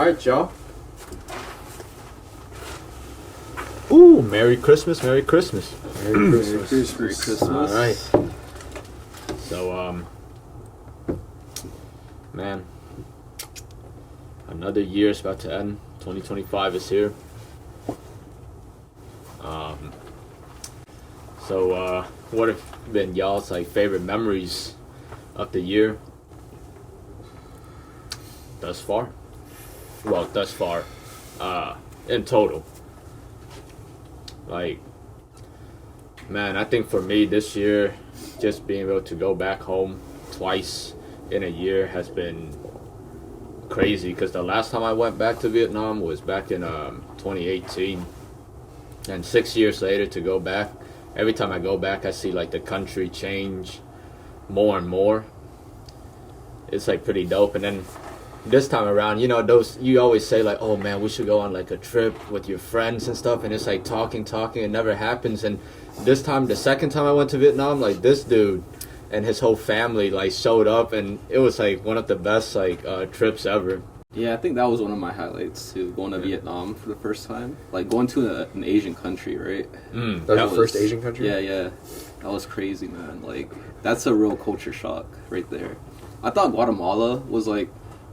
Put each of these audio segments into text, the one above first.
Alright, y'all. Ooh, Merry Christmas, Merry Christmas. Merry Christmas. Merry Christmas. Alright. So, man, another year is about to end. 2025 is here. So, what have been y'all's like favorite memories of the year thus far? Well, thus far, in total. Like, man, I think for me this year, just being able to go back home twice in a year has been crazy. Because the last time I went back to Vietnam was back in 2018, and 6 years later to go back. Every time I go back, I see like the country change more and more. It's like pretty dope. And then this time around, you know, those you always say like, oh man, we should go on like a trip with your friends and stuff, and it's like talking, it never happens. And this time, the second time I went to Vietnam, like this dude and his whole family like showed up, and it was like one of the best like trips ever. Yeah, I think that was one of my highlights too, going to Vietnam for the first time. Like going to an Asian country, right? That was your first Asian country? Yeah. That was crazy, man. Like, that's a real culture shock right there. I thought Guatemala was like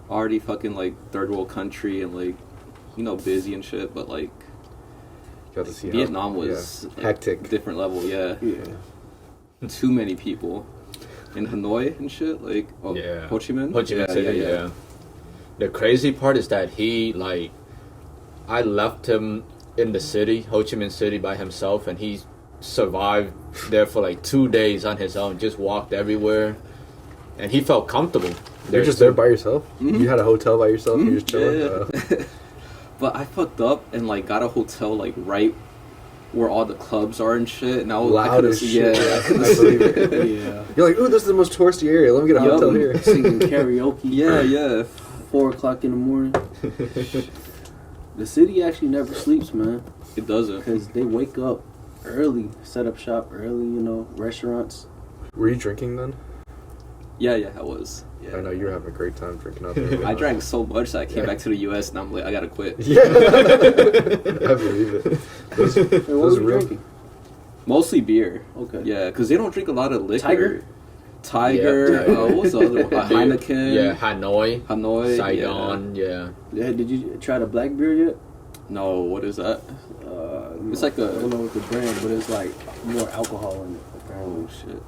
already fucking like third world country and like, you know, busy and shit, but like Got to see Vietnam was like, hectic, different level. Yeah. Too many people in Hanoi and shit. Like, Ho Chi Minh. Yeah. The crazy part is that I left him in the city, Ho Chi Minh City, by himself, and he survived there for like 2 days on his own, just walked everywhere, and he felt comfortable. You're just there by yourself? Mm-hmm. You had a hotel by yourself, and you're just chilling? Yeah. But I fucked up and like got a hotel like right where all the clubs are and shit, and I was loud as shit. Yeah, I believe it. Yeah. You're like, ooh, this is the most touristy area. Let me get a hotel here. Singing karaoke. Yeah. 4 o'clock in the morning. The city actually never sleeps, man. It doesn't. Because they wake up early, set up shop early, you know, restaurants. Were you drinking then? Yeah, I was. Yeah. I know you were having a great time drinking out there. I drank so much that I came back to the U.S. and I'm like, I gotta quit. Yeah. I believe it. What was you drinking? Mostly beer. Okay. Yeah, because they don't drink a lot of liquor. Tiger. What was the other one? Heineken. Yeah, Hanoi. Saigon. Yeah. Did you try the black beer yet? No. What is that? It's like I don't know what the brand, but it's like more alcohol in it. Apparently. Oh shit.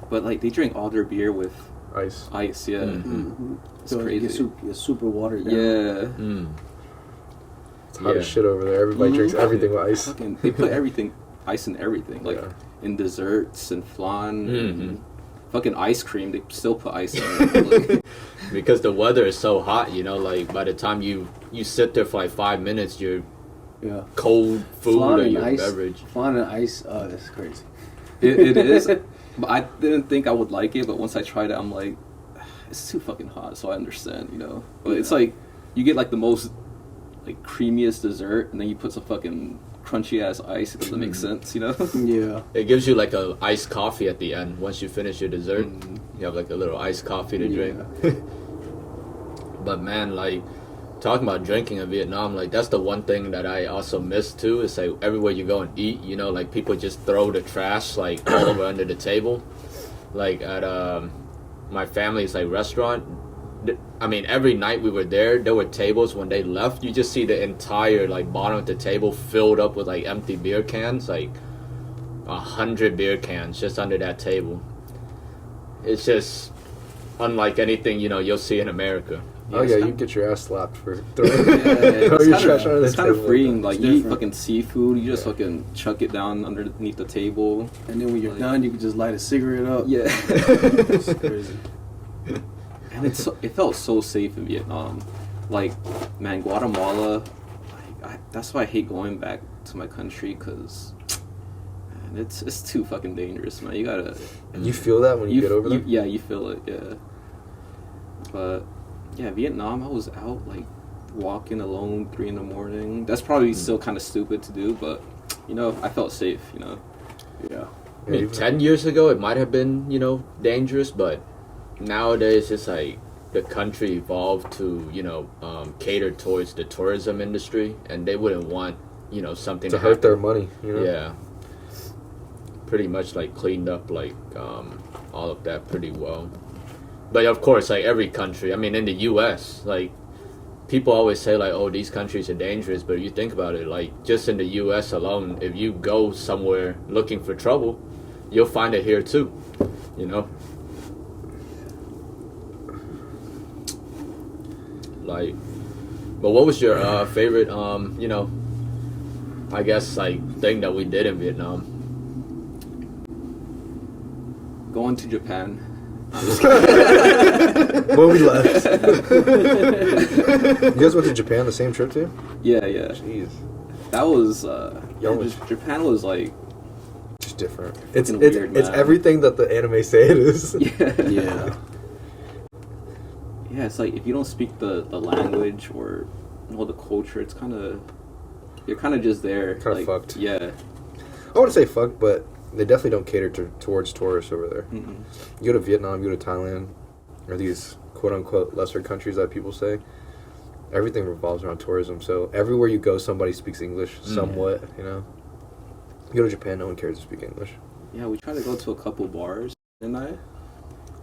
But like they drink all their beer with ice. Yeah. Mm-hmm. It's so crazy. It's super watered down. Yeah. It's hot as shit over there. Everybody drinks everything with ice. They put ice in everything. Like in desserts and flan. And fucking ice cream, they still put ice in it. Like, because the weather is so hot, you know, like by the time you sit there for like 5 minutes, you're cold food flan or your ice, beverage. Flan and ice, that's crazy. It is. But I didn't think I would like it, but once I tried it, I'm like, it's too fucking hot, so I understand, you know. But it's like, you get like the most like creamiest dessert, and then you put some fucking crunchy ass ice. It doesn't make sense, you know. Yeah. It gives you like a iced coffee at the end. Once you finish your dessert, you have like a little iced coffee to drink. But man, like talking about drinking in Vietnam, like that's the one thing that I also miss too. It's like everywhere you go and eat, you know, like people just throw the trash like all over under the table. Like at my family's like restaurant. I mean, every night we were there were tables when they left. You just see the entire like bottom of the table filled up with like empty beer cans, like 100 beer cans just under that table. It's just unlike anything, you know, you'll see in America. You get your ass slapped for throwing your trash under the table. It's kind of freeing. Like you eat fucking seafood, you just fucking chuck it down underneath the table, and then when you're done, you can just light a cigarette up. Yeah. It's crazy. And it felt so safe in Vietnam. Like, man, Guatemala, that's why I hate going back to my country, because, man, it's too fucking dangerous, man. You gotta... You feel that when you get over there? Yeah, you feel it, yeah. But, yeah, Vietnam, I was out, like, walking alone 3 a.m. That's probably still kind of stupid to do, but, you know, I felt safe, you know. Yeah. I mean, 10 years ago, it might have been, you know, dangerous, but... Nowadays, it's like the country evolved to, cater towards the tourism industry, and they wouldn't want, something to to hurt their happen. money, Yeah. Pretty much like cleaned up like all of that pretty well. But of course, like every country, I mean, in the U.S., like people always say like, oh, these countries are dangerous, but you think about it, like just in the U.S. alone, if you go somewhere looking for trouble, you'll find it here too, Like, but what was your favorite, I guess like thing that we did in Vietnam? Going to Japan. When we left. You guys went to Japan the same trip too? Yeah. Jeez. That was Y'all Japan was like just different. It's weird, it's man. everything that the anime say it is. Yeah. Yeah, it's like if you don't speak the language or know the culture, it's you're kind of just there. Kinda like, fucked. Yeah. I wouldn't say fuck, but they definitely don't cater towards tourists over there. Mm-mm. You go to Vietnam, you go to Thailand, or these quote-unquote lesser countries that people say, everything revolves around tourism. So everywhere you go, somebody speaks English somewhat, You go to Japan, no one cares to speak English. Yeah, we tried to go to a couple bars, didn't I?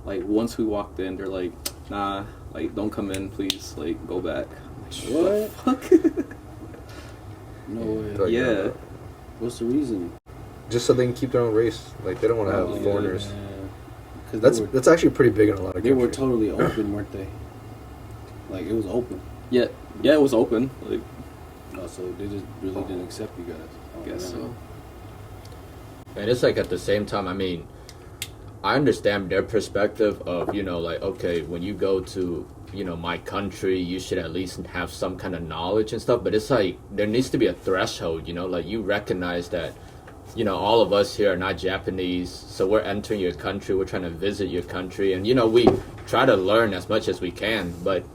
Like, once we walked in, they're like, nah, like, don't come in, please, like, go back. What? Fuck? No way. Like, Yeah. no. What's the reason? Just so they can keep their own race. Like, they don't want to have Oh, foreigners. Because That's actually pretty big in a lot of they countries. were totally open, weren't they? Like, it was open. Yeah, it was open. Like, Oh, so they just really didn't accept you guys. I guess so. And it's like at the same time, I mean, I understand their perspective of, like, okay, when you go to, my country, you should at least have some kind of knowledge and stuff. But it's like, there needs to be a threshold, like you recognize that, all of us here are not Japanese. So we're entering your country. We're trying to visit your country. And, we try to learn as much as we can. But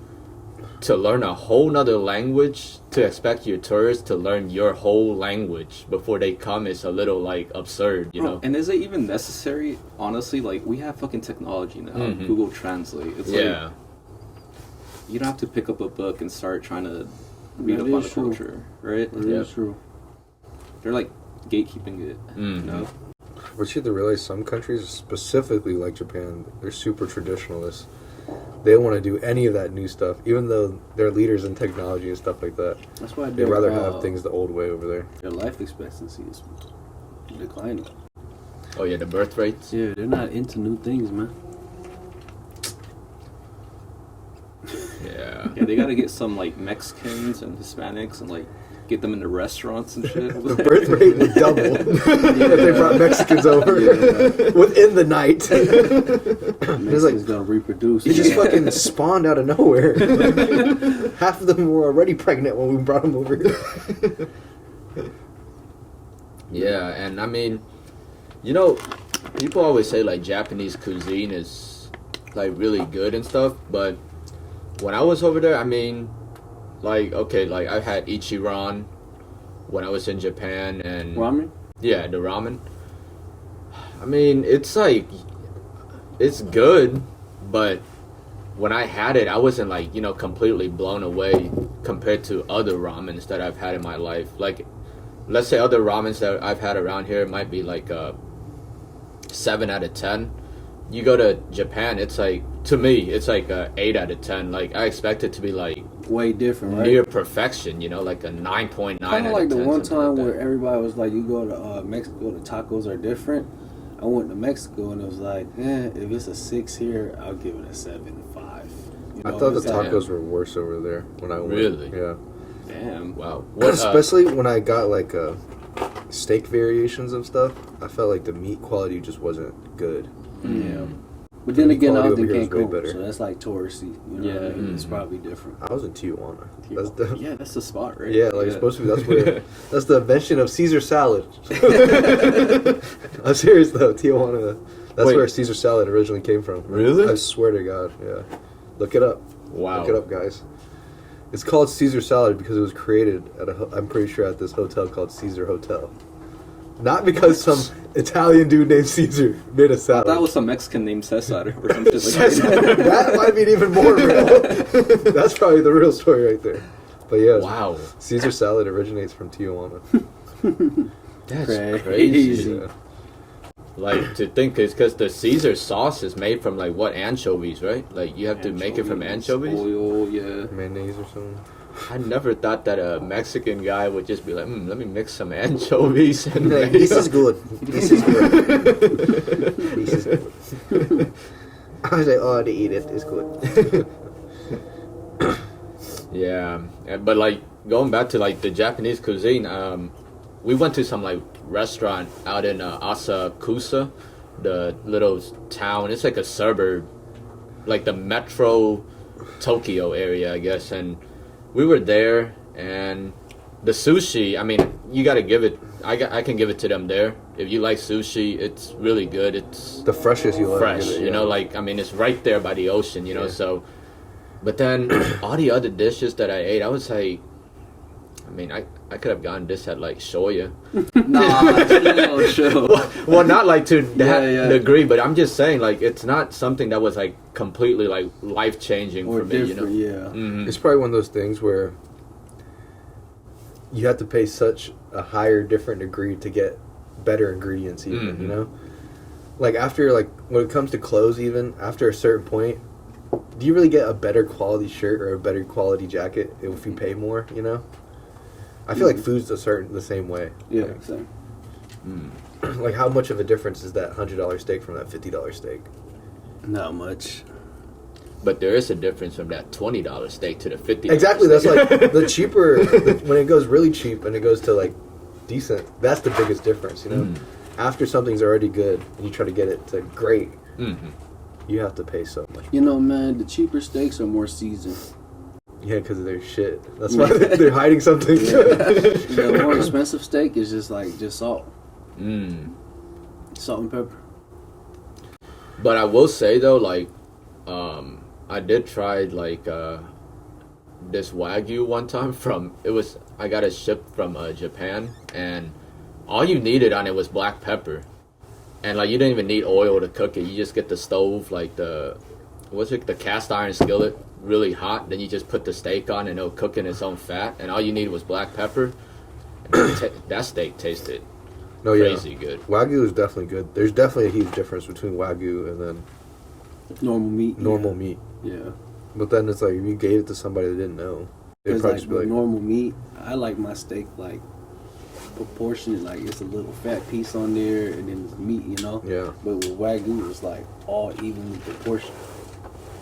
to learn a whole nother language, to expect your tourists to learn your whole language before they come is a little like absurd, Bro, and is it even necessary? Honestly, like, we have fucking technology now. Mhm. Google Translate. It's Yeah. like, you don't have to pick up a book and start trying to read That up on is the true. culture, right? That is true. They're like gatekeeping it, Mhm. But you have to realize some countries, specifically like Japan, they're super traditionalists. They don't want to do any of that new stuff, even though they're leaders in technology and stuff like that. That's why They'd rather have things the old way over there. Their life expectancy is declining. Oh yeah, the birth rates. Yeah, they're not into new things, man. Yeah. Yeah, they gotta get some like Mexicans and Hispanics and like get them into restaurants and shit. The birth rate would double if they brought Mexicans over within the night. It's like Mexicans gonna reproduce. he just fucking spawned out of nowhere. Half of them were already pregnant when we brought them over. Yeah, and I mean, people always say like Japanese cuisine is like really good and stuff, but when I was over there, I mean, like, okay, like I had Ichiran when I was in Japan, and Ramen? yeah, the ramen. I mean, it's like, it's good, but when I had it, I wasn't like, completely blown away compared to other ramens that I've had in my life. Like, let's say other ramens that I've had around here might be like a 7 out of 10. You go to Japan, it's like, to me, it's like a 8 out of 10. Like, I expect it to be like Way different, right? near perfection, like a 9.9 Kind out of like of 10. the one something time like where that. everybody was like, you go to Mexico, the tacos are different. I went to Mexico and it was like, if it's a 6 here, I'll give it a 7.5. I thought the it's like- tacos were worse over there when I went. Really? Yeah. Damn. Wow. Especially when I got like steak variations of stuff, I felt like the meat quality just wasn't good. Yeah. But then The again, I quality was in over here is way Cancun, better. so that's like touristy. You know Yeah. what I mean? It's probably different. I was in Tijuana. That's the Yeah, that's the spot, right? yeah, like it's supposed to be. That's where that's the invention of Caesar salad. I'm serious though, Tijuana. That's Wait. where Caesar salad originally came from. Really? I swear to God. Yeah, look it up. Wow. Look it up, guys. It's called Caesar salad because it was created at I'm pretty sure at this hotel called Caesar Hotel. Not because some Italian dude named Caesar made a salad. That was some Mexican named Cesar or some shit like that. That might be even more real. That's probably the real story right there. But yeah, Wow. Caesar salad originates from Tijuana. That's crazy. Yeah. Like, to think it's because the Caesar sauce is made from, like, what, anchovies, right? Like, you have to make it from anchovies? Oil, yeah. Mayonnaise or something. I never thought that a Mexican guy would just be like, let me mix some anchovies and Like, mayo." this is good. This is good. This is good. I was like, oh, to eat it. It's good. Yeah, but, like, going back to, like, the Japanese cuisine, we went to some, like, restaurant out in Asakusa, the little town. It's like a suburb, like the metro Tokyo area, I guess. And we were there, and the sushi, I mean, you got to give it, I can give it to them there. If you like sushi, it's really good. It's The freshest you fresh, get it, you know, like, I mean, it's right there by the ocean, you know, Yeah. so. But then all the other dishes that I ate, I was like, I mean, I could have gotten this at, like, Shoya. Nah, chill. Well, not, like, to that Yeah, yeah. degree, but I'm just saying, like, it's not something that was, like, completely, like, life-changing Or for me, you know? different, yeah. Mhm. It's probably one of those things where you have to pay such a higher, different degree to get better ingredients, even, Mhm. you know? Like, after, like, when it comes to clothes, even, after a certain point, do you really get a better quality shirt or a better quality jacket if you pay more, you know? I feel like food's the same way. Yeah, Like, same. like, how much of a difference is that $100 steak from that $50 steak? Not much. But there is a difference from that $20 steak to the $50. Exactly, that's steak. like the cheaper, when it goes really cheap and it goes to like decent, that's the biggest difference, you know? Mm. After something's already good and you try to get it to great, Mhm. you have to pay so much. You know, man, the cheaper steaks are more seasoned. Yeah, because of their shit. That's why they're hiding something. The more expensive steak is just salt. Mm. Salt and pepper. But I will say, though, like, I did try, like, this Wagyu one time I got it shipped from Japan, and all you needed on it was black pepper. And, like, you didn't even need oil to cook it. You just get the stove, like, the cast iron skillet, really hot. Then you just put the steak on, and it'll cook in its own fat. And all you needed was black pepper. And that steak tasted No, yeah. crazy good. Wagyu is definitely good. There's definitely a huge difference between Wagyu and then Normal meat. normal meat. Yeah. But then it's like, if you gave it to somebody that didn't know, they'd Because probably like just be with like, normal meat, I like my steak like proportionate. Like it's a little fat piece on there, and then it's meat, you know. yeah. But with Wagyu, it's like all evenly proportioned.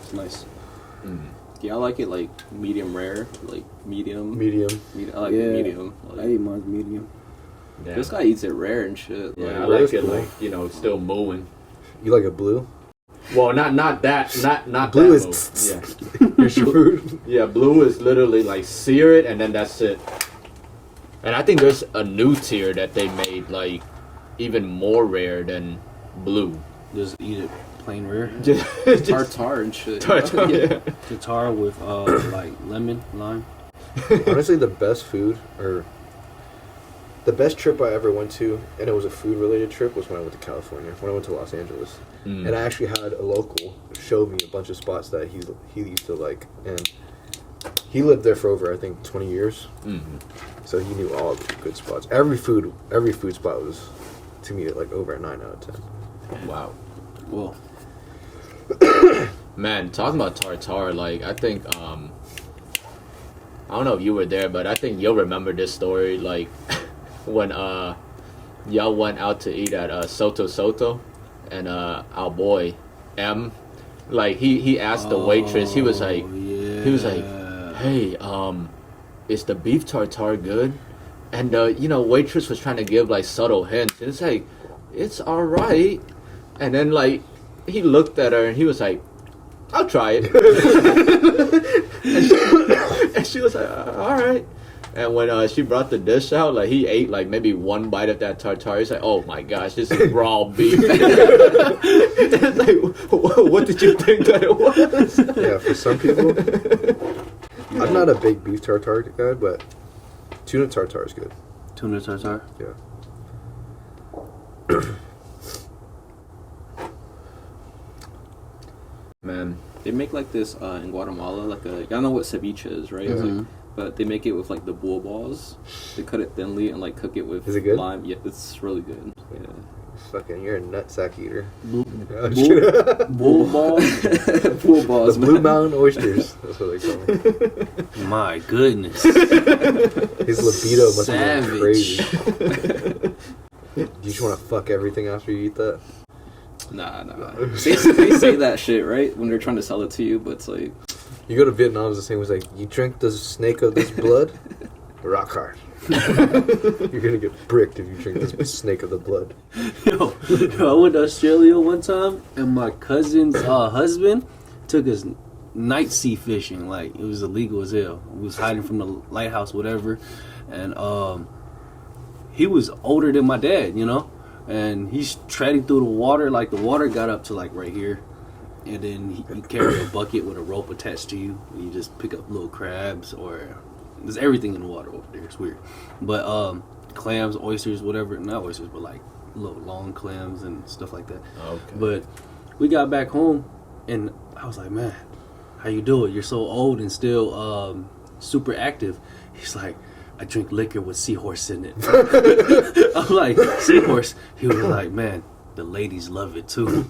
It's nice. Mm. Yeah, I like it like medium rare, like medium. Medium. I like it medium. I Like, eat mine medium. Yeah. this guy eats it rare and shit. Yeah, I Like, like that's it, cool. like, you know, still mooing. You like a blue? Well, not that, not Blue that is move. Yeah. Here's your food. Yeah, blue is literally like sear it and then that's it. And I think there's a new tier that they made like even more rare than blue. Just eat it plain rare. Just tartar and shit. tartar, yeah. Tartar with like lemon, lime. Honestly, the best food, or the best trip I ever went to, and it was a food-related trip, was when I went to California, when I went to Los Angeles. Mm. And I actually had a local show me a bunch of spots that he used to like, and he lived there for over, I think, 20 years. Mhm. So he knew all the good spots. Every food spot was, to me, like over a 9 out of 10. Wow. Well, Man, talking about tartar, like I think I don't know if you were there, but I think you'll remember this story, like when y'all went out to eat at Soto and our boy M, like he asked the waitress, he was like hey, is the beef tartare good? And waitress was trying to give like subtle hints. It's like, it's alright. And then like he looked at her and he was like, I'll try it. and she was like, alright. And when she brought the dish out, like he ate like maybe one bite of that tartare. He's like, oh my gosh, this is raw beef. It's like, what did you think that it was? Yeah, for some people, I'm not a big beef tartare guy, but tuna tartare is good. tuna tartare. Yeah. Man, They make like this in Guatemala, like y'all know what ceviche is, right? It's like, but they make it with like the bull balls. They cut it thinly and like cook it with Is it good? lime. Yeah, it's really good. Yeah. Fucking, you're a nutsack eater. Bull Bull balls. The Blue man. Mountain oysters. That's what they call them. My goodness. His libido must Savage. be crazy. You just want to fuck everything after you eat that? Nah. They say that shit, right? When they're trying to sell it to you, but it's like... You go to Vietnam, it's the same. It's like, you drink the snake of this blood? Rock hard. You're gonna get bricked if you drink this snake of the blood. Yo, I went to Australia one time, and my cousin's husband took us night sea fishing. Like, it was illegal as hell. We was hiding from the lighthouse, whatever. And he was older than my dad, you know? And he's treading through the water. Like, the water got up to, like, right here. And then he carry a bucket with a rope attached to you. And you just pick up little crabs or... There's everything in the water over there. It's weird. But clams, oysters, whatever. Not oysters, but like little long clams and stuff like that. Okay. But we got back home, and I was like, man, how you doing? You're so old and still super active. He's like, I drink liquor with seahorse in it. I'm like, seahorse? He was like, man, the ladies love it too.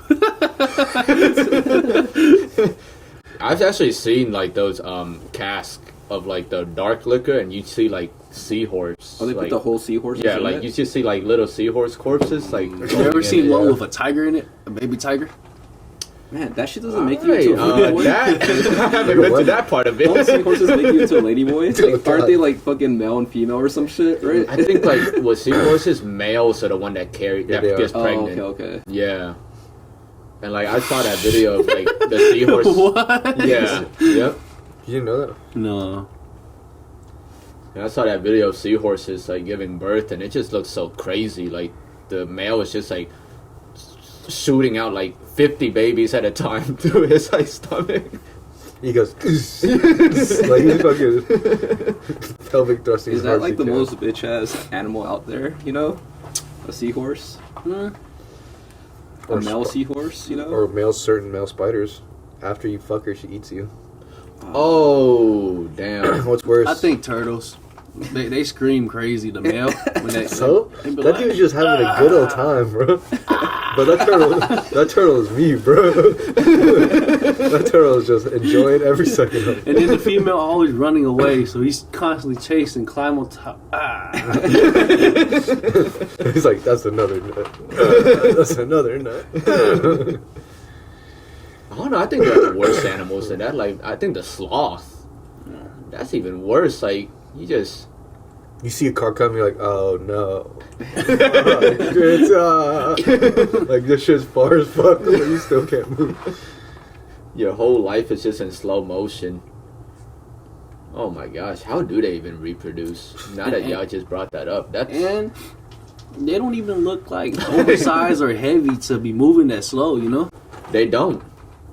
I've actually seen like those casks of like the dark liquor, and you see like seahorse. Oh, they like, put the whole seahorse Yeah, in like it? you just see like little seahorse corpses. Like, You ever seen one with a tiger in it? A baby tiger? Man, that shit doesn't make you into a Alright, boy. that I haven't been to that part of it. Don't seahorses make you into a ladyboy? Like, aren't they like fucking male and female or some shit, right? I think like with seahorses, males are the one that Yeah, they gets are. pregnant. Okay. Yeah. And like I saw that video of like the seahorse. What? Yeah. Yep. You didn't know that? No. And I saw that video of seahorses like giving birth, and it just looks so crazy. Like the male is just like shooting out like 50 babies at a time through his like stomach. He goes, like he's fucking pelvic thrusting. Is as that hard as like he the can. most bitch ass animal out there, you know? A seahorse? A Or male sp- seahorse, you know? Or certain male spiders. After you fuck her, she eats you. Oh damn! What's worse? I think turtles. They scream crazy, the male. When they, So? they be That like, dude's just having a good old time, bro. But that turtle is me, bro. That turtle is just enjoying every second of it. And then the female always running away, so he's constantly chasing, climb on top. He's like, that's another nut. That's another nut. I don't know. I think they're the worst animals than that. Like I think the sloth. That's even worse. Like you just. You see a car coming, you're like, oh no. It's, like this shit's far as fuck, but you still can't move. Your whole life is just in slow motion. Oh my gosh, how do they even reproduce? Now that y'all just brought that up, that's And they don't even look like oversized or heavy to be moving that slow, you know? they don't.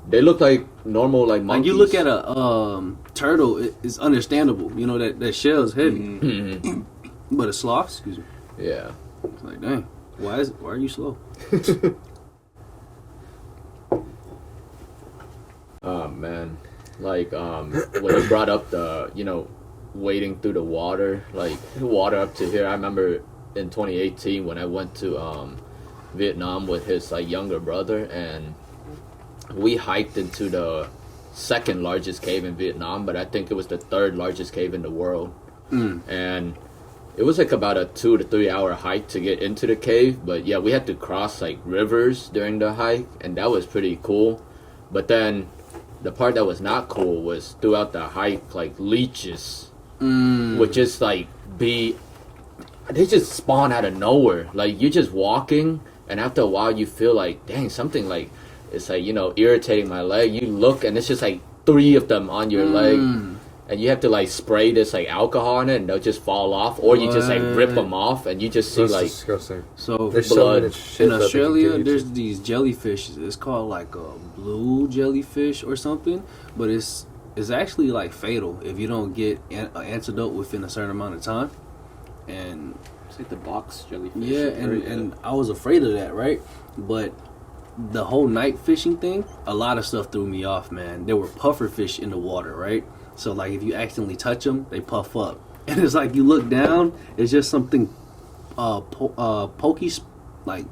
They look like normal like monkeys. Like you look at a turtle, it's understandable, you know, that shell's heavy. Mhm. But a sloth, excuse me, Yeah. it's like, dang, why are you slow? Oh man, like when you brought up the wading through the water, like water up to here. I remember in 2018 when I went to Vietnam with his like younger brother, and we hiked into the second largest cave in Vietnam, but I think it was the third largest cave in the world. And it was like about a 2 to 3 hour hike to get into the cave, but yeah, we had to cross like rivers during the hike, and that was pretty cool. But then the part that was not cool was throughout the hike, like leeches would just like they just spawn out of nowhere. Like you're just walking, and after a while you feel like, dang, something like it's like irritating my leg. You look, and it's just like 3 of them on your leg. And you have to like spray this like alcohol on it, and they'll just fall off, or you just like rip them off, and you just see That's like disgusting. So There's blood. so much shit in that they can Australia, do to there's you. these jellyfish. It's called like a blue jellyfish or something, but it's actually like fatal if you don't get an antidote within a certain amount of time. and It's like the box jellyfish. yeah, and I was afraid of that, right? But the whole night fishing thing, a lot of stuff threw me off, man. There were puffer fish in the water, right? So like if you accidentally touch them, they puff up, and it's like you look down, it's just something pokey, like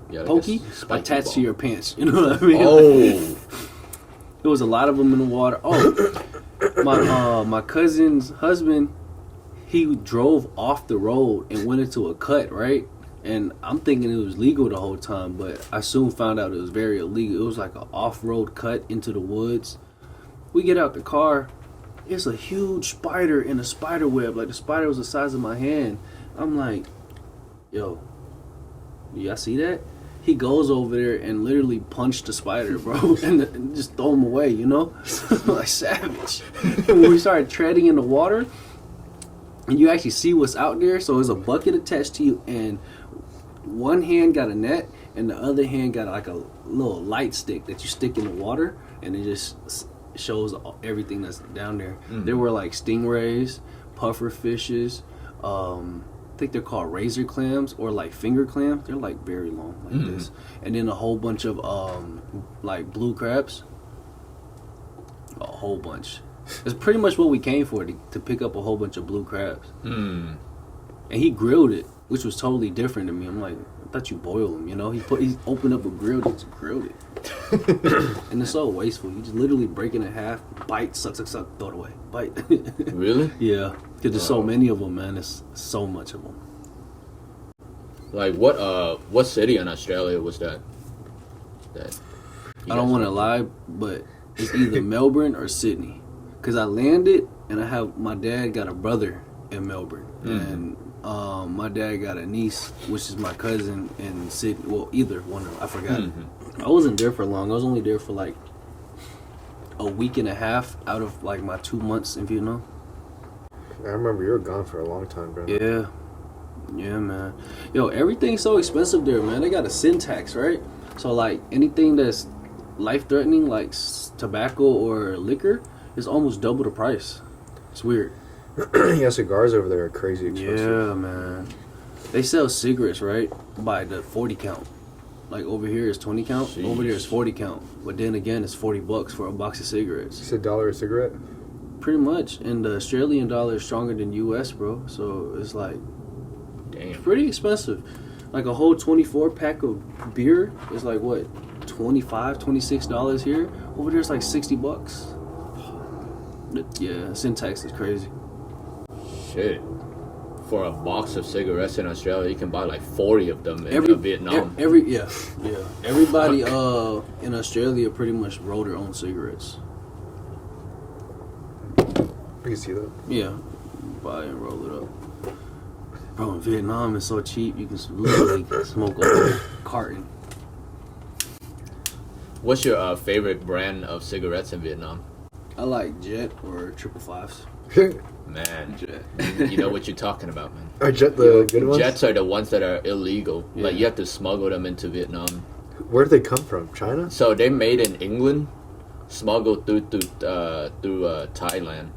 Yeah, like pokey a spiky attached ball. to your pants. You know what I mean? Oh, There was a lot of them in the water. Oh, my cousin's husband, he drove off the road and went into a cut, right? And I'm thinking it was legal the whole time, but I soon found out it was very illegal. It was like an off-road cut into the woods. We get out the car, it's a huge spider in a spider web. Like the spider was the size of my hand. I'm like, yo, y'all see that? He goes over there and literally punched the spider, bro, and just throw him away, you know? Like savage. When we started treading in the water, and you actually see what's out there, so there's a bucket attached to you, and one hand got a net, and the other hand got like a little light stick that you stick in the water, and it just shows everything that's down there. There were like stingrays, puffer fishes, I think they're called razor clams or like finger clams. They're like very long like this. And then a whole bunch of like blue crabs. A whole bunch. It's pretty much what we came for, to pick up a whole bunch of blue crabs. And he grilled it, which was totally different to me. I'm like, I thought you boil them, you know? He opened up a grill, just grilled it. And it's so wasteful. You just literally break it in half, bite, suck, throw it away, bite. really? Yeah, because there's so many of them, man. There's so much of them. Like what city in Australia was that? I don't want to lie, but it's either Melbourne or Sydney. Because I landed, and my dad got a brother in Melbourne. And my dad got a niece, which is my cousin in Sydney. Well, either one of them. I forgot. I wasn't there for long. I was only there for like a week and a half out of like my 2 months in Vietnam. I remember you were gone for a long time, bro. Yeah, man. Yo, everything's so expensive there, man. They got a sin tax, right? So like anything that's life-threatening, like tobacco or liquor, is almost double the price. It's weird. Yeah, cigars over there are crazy expensive. Yeah, man. They sell cigarettes, right, by the 40 count. Like over here is 20 count, Jeez. over there is 40 count. But then again, it's $40 for a box of cigarettes. It's $1 a cigarette? Pretty much. And the Australian dollar is stronger than US, bro. So it's like, Damn. it's pretty expensive. Like a whole 24 pack of beer is like what, $25, $26 here. Over there it's like $60. Yeah, syntax is crazy. Shit. For a box of cigarettes in Australia, you can buy like 40 of them in Vietnam. Yeah. Everybody in Australia pretty much roll their own cigarettes. I can see that. Yeah, buy and roll it up. Bro, in Vietnam it's so cheap you can literally smoke a whole carton. What's your favorite brand of cigarettes in Vietnam? I like Jet or 555s. Man, Jet. you know what you're talking about, man. Are Jet the good ones? Jets are the ones that are illegal. Yeah. Like you have to smuggle them into Vietnam. Where do they come from? China? So they're made in England, smuggled through Thailand.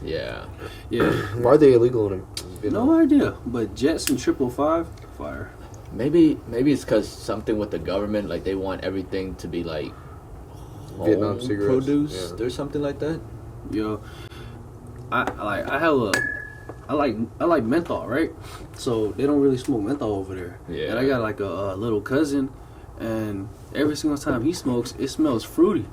Yeah. Yeah, Why are they illegal in Vietnam? no idea. But Jets and 555, fire. Maybe it's because something with the government, like they want everything to be like Vietnam home cigarettes, produced yeah. or something like that. Yo, I like menthol, right? So they don't really smoke menthol over there. Yeah. And I got like a little cousin, and every single time he smokes, it smells fruity.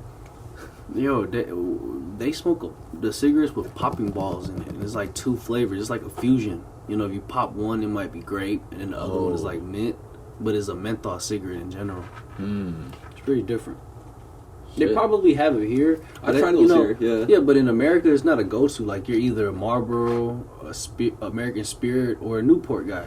Yo, they smoke the cigarettes with popping balls in it. And it's like two flavors. It's like a fusion. You know, if you pop one, it might be grape, and then the other one is like mint, but it's a menthol cigarette in general. It's pretty different. They Shit. probably have it here. I but tried those here, yeah. Yeah, but in America, it's not a go-to. Like, you're either a Marlboro, American Spirit, or a Newport guy.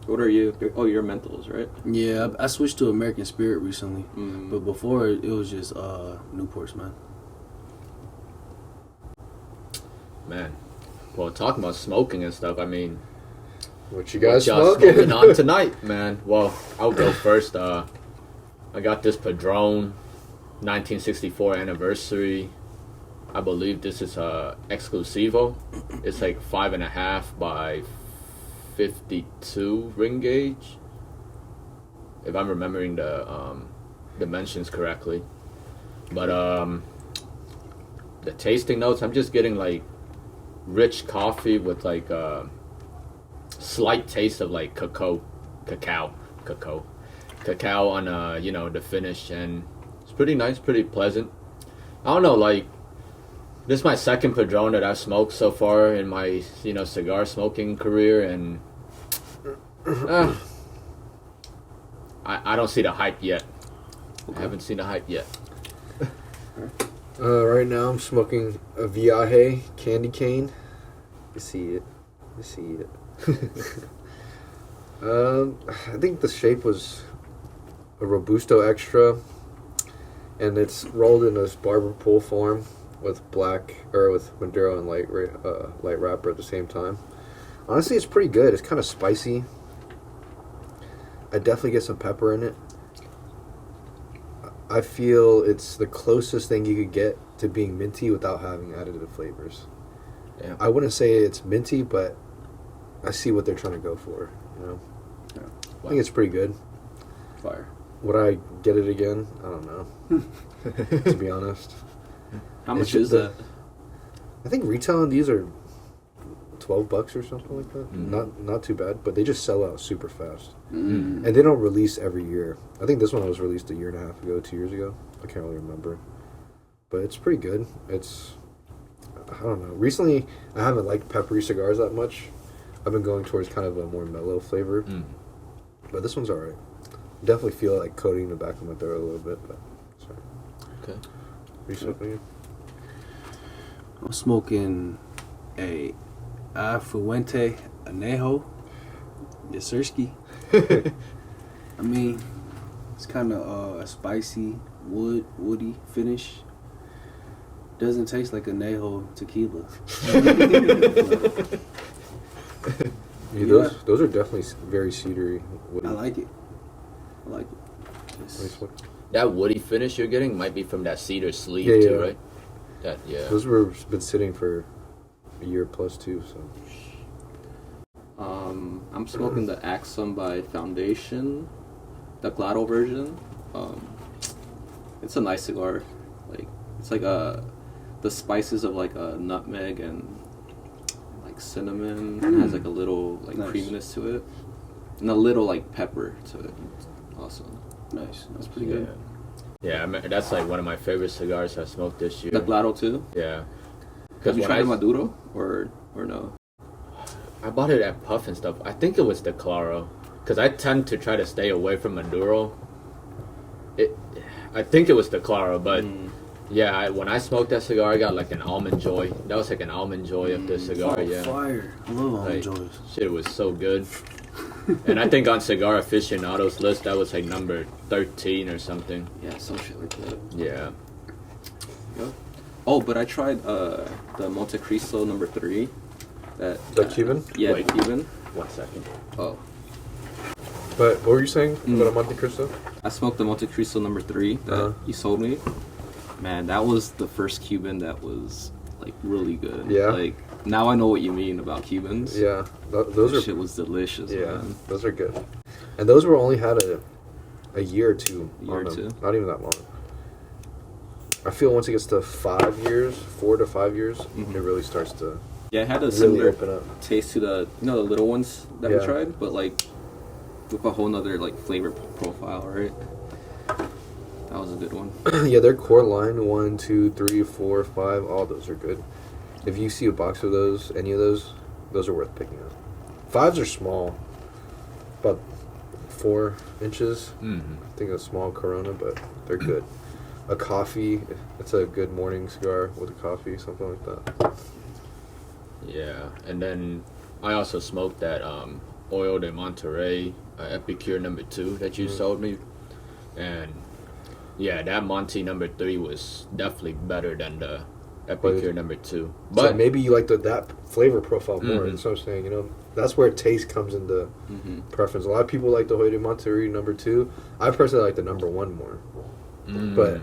What are you? Oh, you're menthols, right? Yeah, I switched to American Spirit recently. But before, it was just Newports, man. Man. Well, talking about smoking and stuff, I mean, What you guys what y'all smoking? smoking on tonight, man? Well, I'll go first. I got this Padron 1964 anniversary. I believe this is Exclusivo. It's like 5.5 by 52 ring gauge, if I'm remembering the dimensions correctly. But the tasting notes, I'm just getting like rich coffee with like a slight taste of like cacao on the finish, and it's pretty nice, pretty pleasant. I don't know, like, this is my second Padron that I've smoked so far in my cigar smoking career, and I don't see the hype yet. I haven't seen the hype yet. Right now I'm smoking a Viaje candy cane. You see it. I think the shape was a Robusto Extra, and it's rolled in this barber pole form with Maduro and light wrapper at the same time. Honestly, it's pretty good. It's kind of spicy. I definitely get some pepper in it. I feel it's the closest thing you could get to being minty without having additive flavors. Yeah. I wouldn't say it's minty, but I see what they're trying to go for. Yeah. I think it's pretty good. Fire. Would I get it again? I don't know. To be honest. How much is that? I think retail on these are $12 or something like that. Not too bad, but they just sell out super fast. And they don't release every year. I think this one was released 1.5 years ago, 2 years ago. I can't really remember. But it's pretty good. I don't know. Recently, I haven't liked peppery cigars that much. I've been going towards kind of a more mellow flavor. But this one's alright. Definitely feel like coating the back of my throat a little bit. But sorry. Okay. Are you smoking? I'm smoking a Fuente Anejo. Yes, sirski. I mean, it's kind of a spicy, woody finish. Doesn't taste like Anejo tequila. Those are definitely very cedary. Woody. I like it. Nice one. That woody finish you're getting might be from that cedar sleeve too, right? Those were been sitting for a year plus too. So. I'm smoking the Ahksum by Foundation, the Claro version. It's a nice cigar. Like, it's like the spices of like a nutmeg and like cinnamon. It has like a little like creaminess to it, and a little like pepper to it. Awesome. Nice. That's pretty good. Yeah, I mean, that's like one of my favorite cigars I smoked this year. The Claro too? Yeah. Have you tried Maduro or no? I bought it at Puff and stuff. I think it was the Claro, because I tend to try to stay away from Maduro. I think it was the Claro, but yeah, when I smoked that cigar, I got like an almond joy. That was like an almond joy of the cigar. Yeah, fire! I love almond joys. Shit was so good. And I think on Cigar Aficionado's list, that was like number 13 or something. Yeah, some shit like that. Yeah. Yep. Oh, but I tried the Monte Cristo number 3. The Cuban? Yeah, Wait. the Cuban. 1 second. Oh. But what were you saying about a Monte Cristo? I smoked the Monte Cristo number 3 that you sold me. Man, that was the first Cuban that was like really good. Yeah. Like, now I know what you mean about Cubans. Yeah, those shit was delicious. Yeah, man. those are good. And those were only had a year or two. Year or two. Not even that long. I feel once it gets to 5 years, 4 to 5 years, it really starts to. Yeah, it had a really similar open up. taste to the the little ones that we tried, but like with a whole nother like flavor profile, right? That was a good one. Yeah, their core line 1, 2, 3, 4, 5, all those are good. If you see a box of those, any of those are worth picking up. 5s are small, about 4 inches. I think a small Corona, but they're good. A coffee, it's a good morning cigar with a coffee, something like that. Yeah, and then I also smoked that Oil de Monterey Epicure number 2 that you sold me, and yeah, that Monty number 3 was definitely better than the Epicure number 2. But so maybe you like that flavor profile more. That's what I'm saying. That's where taste comes into preference. A lot of people like the Oil de Monterey number 2. I personally like the number 1 more. But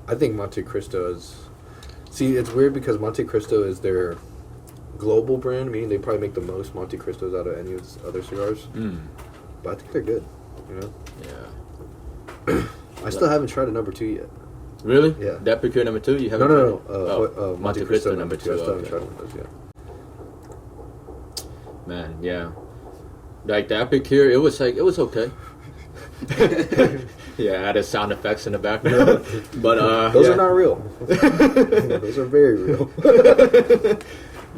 I think Monte Cristo is See, it's weird because Monte Cristo is their global brand, meaning they probably make the most Monte Cristos out of any of the other cigars. But I think they're good, you know? Yeah. I still haven't tried a number 2 yet. Really? Yeah. That Epicure number 2? You haven't? No. Monte Cristo number 2. I still haven't Okay. tried one of those yet. Man, yeah. Like the Epicure, it was okay. Yeah, added sound effects in the background. But those yeah. are not real. Those are very real.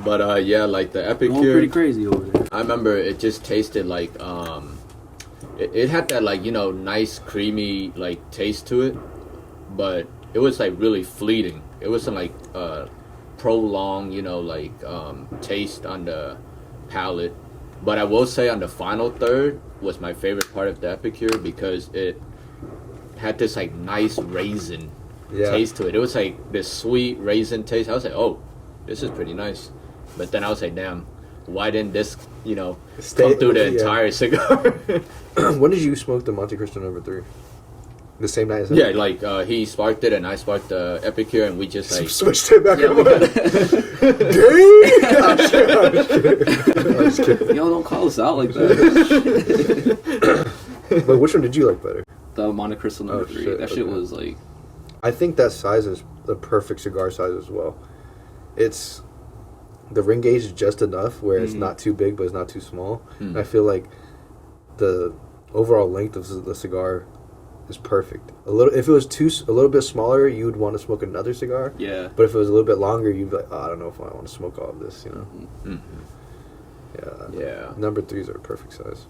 But yeah, like the Going Epicure, pretty crazy over there. I remember it just tasted like it had that like, you know, nice creamy like taste to it, but it was like really fleeting. It wasn't like prolonged, you know, like taste on the palate. But I will say on the final third was my favorite part of the Epicure because it had this like nice raisin taste to it. It was like this sweet raisin taste. I was like, oh, this is pretty nice. But then I was like, damn, why didn't this, you know, come through the entire cigar? When did you smoke the Monte Cristo number 3? The same night as him? Yeah, like he sparked it and I sparked the Epicure and we just like switched it back and forth. I'm just kidding. Yo, don't call us out like that. But which one did you like better? The Monte Cristo number 3. shit, That shit okay. was like... I think that size is the perfect cigar size as well. It's the ring gauge is just enough where it's not too big but it's not too small. And I feel like the overall length of the cigar is perfect. If it was a little bit smaller, you would want to smoke another cigar. Yeah. But if it was a little bit longer, you'd be like, oh, I don't know if I want to smoke all of this, you know. yeah. Number 3s are a perfect size.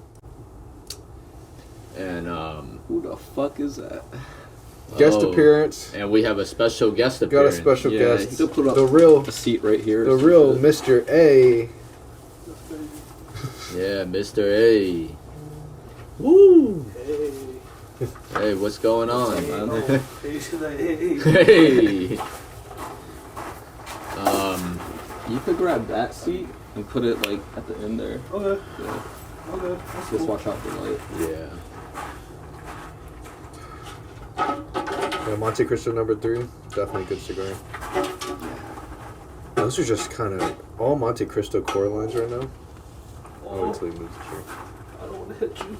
And Who the fuck is that? Guest appearance. And we have a special guest Got appearance. a special Yeah, guest. you could put up The real a seat right here. The real Mr. A. Yeah, Mr. A. Woo! Hey, what's going on, man? Hey. Hey. You could grab that seat and put it like at the end there. Okay. Yeah. Okay. That's Just cool. watch out for light. Yeah. Yeah, Monte Cristo number 3. Definitely a good cigar. Those are just kind of all Monte Cristo core lines right now. Oh, wait till he moves the chair. I don't want to hit you.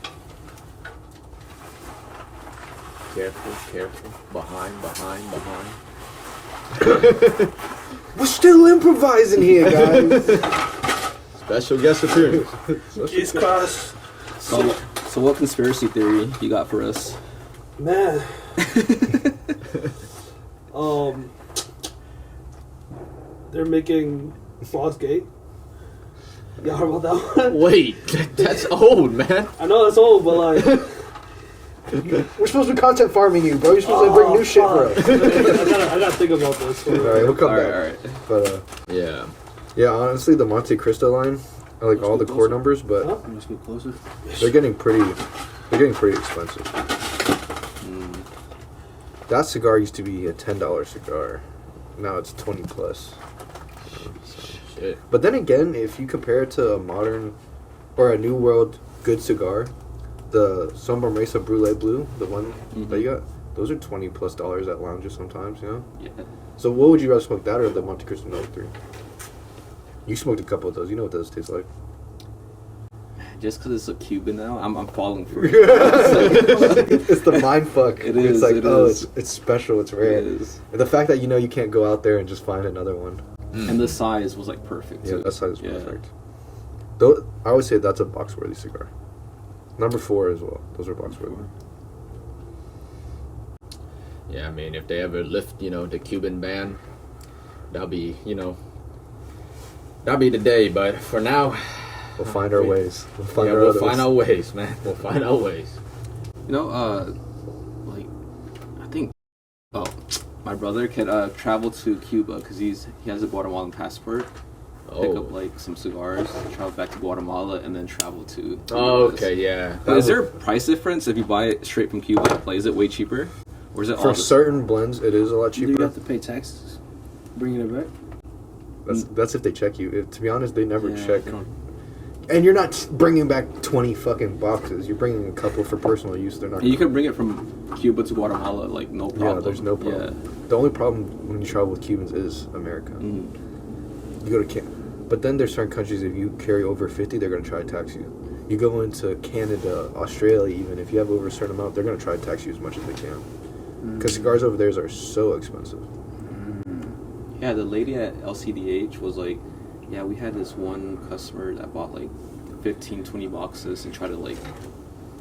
Careful. Behind. We're still improvising here, guys. Special guest appearance. Case cross. So what conspiracy theory you got for us? Man. They're making Boss Gate. You heard about that one? Wait, that's old, man. I know that's old, but like... We're supposed to be content farming you, bro. You're supposed to bring new shit, bro. I gotta think about this. All right, we'll come back. Alright. But yeah, honestly, the Monte Cristo line, I like all the core numbers, but Huh? I'm just get closer. they're getting pretty expensive. That cigar used to be a $10 cigar. Now it's 20 plus. Shit. But then again, if you compare it to a modern or a new world good cigar, the Sombra Mesa Brule Blue, the one that you got, those are $20 plus at lounges sometimes, you know? Yeah. So what would you rather smoke, that or the Monte Cristo number 3? You smoked a couple of those. You know what those taste like. Just because it's a Cuban now, I'm falling for it. It's the mind fuck. It It's is, like, it oh, is. it's special, it's rare. It is. And the fact that you can't go out there and just find another one. And the size was like perfect. Yeah, too. that size is Yeah. perfect. Though I would say that's a box worthy cigar. Number 4 as well. Those are box worthy. Yeah, I mean, if they ever lift, the Cuban ban, that'll be, that'll be the day. But for now, We'll find our ways. We'll find our we'll other find ways. our ways, man. We'll find our ways. Like, I think, my brother can travel to Cuba because he has a Guatemalan passport. Pick up like some cigars, travel back to Guatemala, and then travel to. Oh, okay, yeah. Is there a price difference if you buy it straight from Cuba? Like, is it way cheaper, or is it all For the certain blends, it is a lot Do you cheaper. have to pay taxes? Bringing it back? That's if they check you. To be honest, they never check. they don't- And you're not bringing back 20 fucking boxes. You're bringing a couple for personal use. They're not. And you can bring it from Cuba to Guatemala, like no problem. Yeah, there's no problem. Yeah. The only problem when you travel with Cubans is America. Mm. You go to but then there's certain countries, if you carry over 50, they're going to try to tax you. You go into Canada, Australia, even if you have over a certain amount, they're going to try to tax you as much as they can. Because cigars over there are so expensive. Yeah, the lady at LCDH was like, yeah, we had this one customer that bought like 15, 20 boxes and tried to like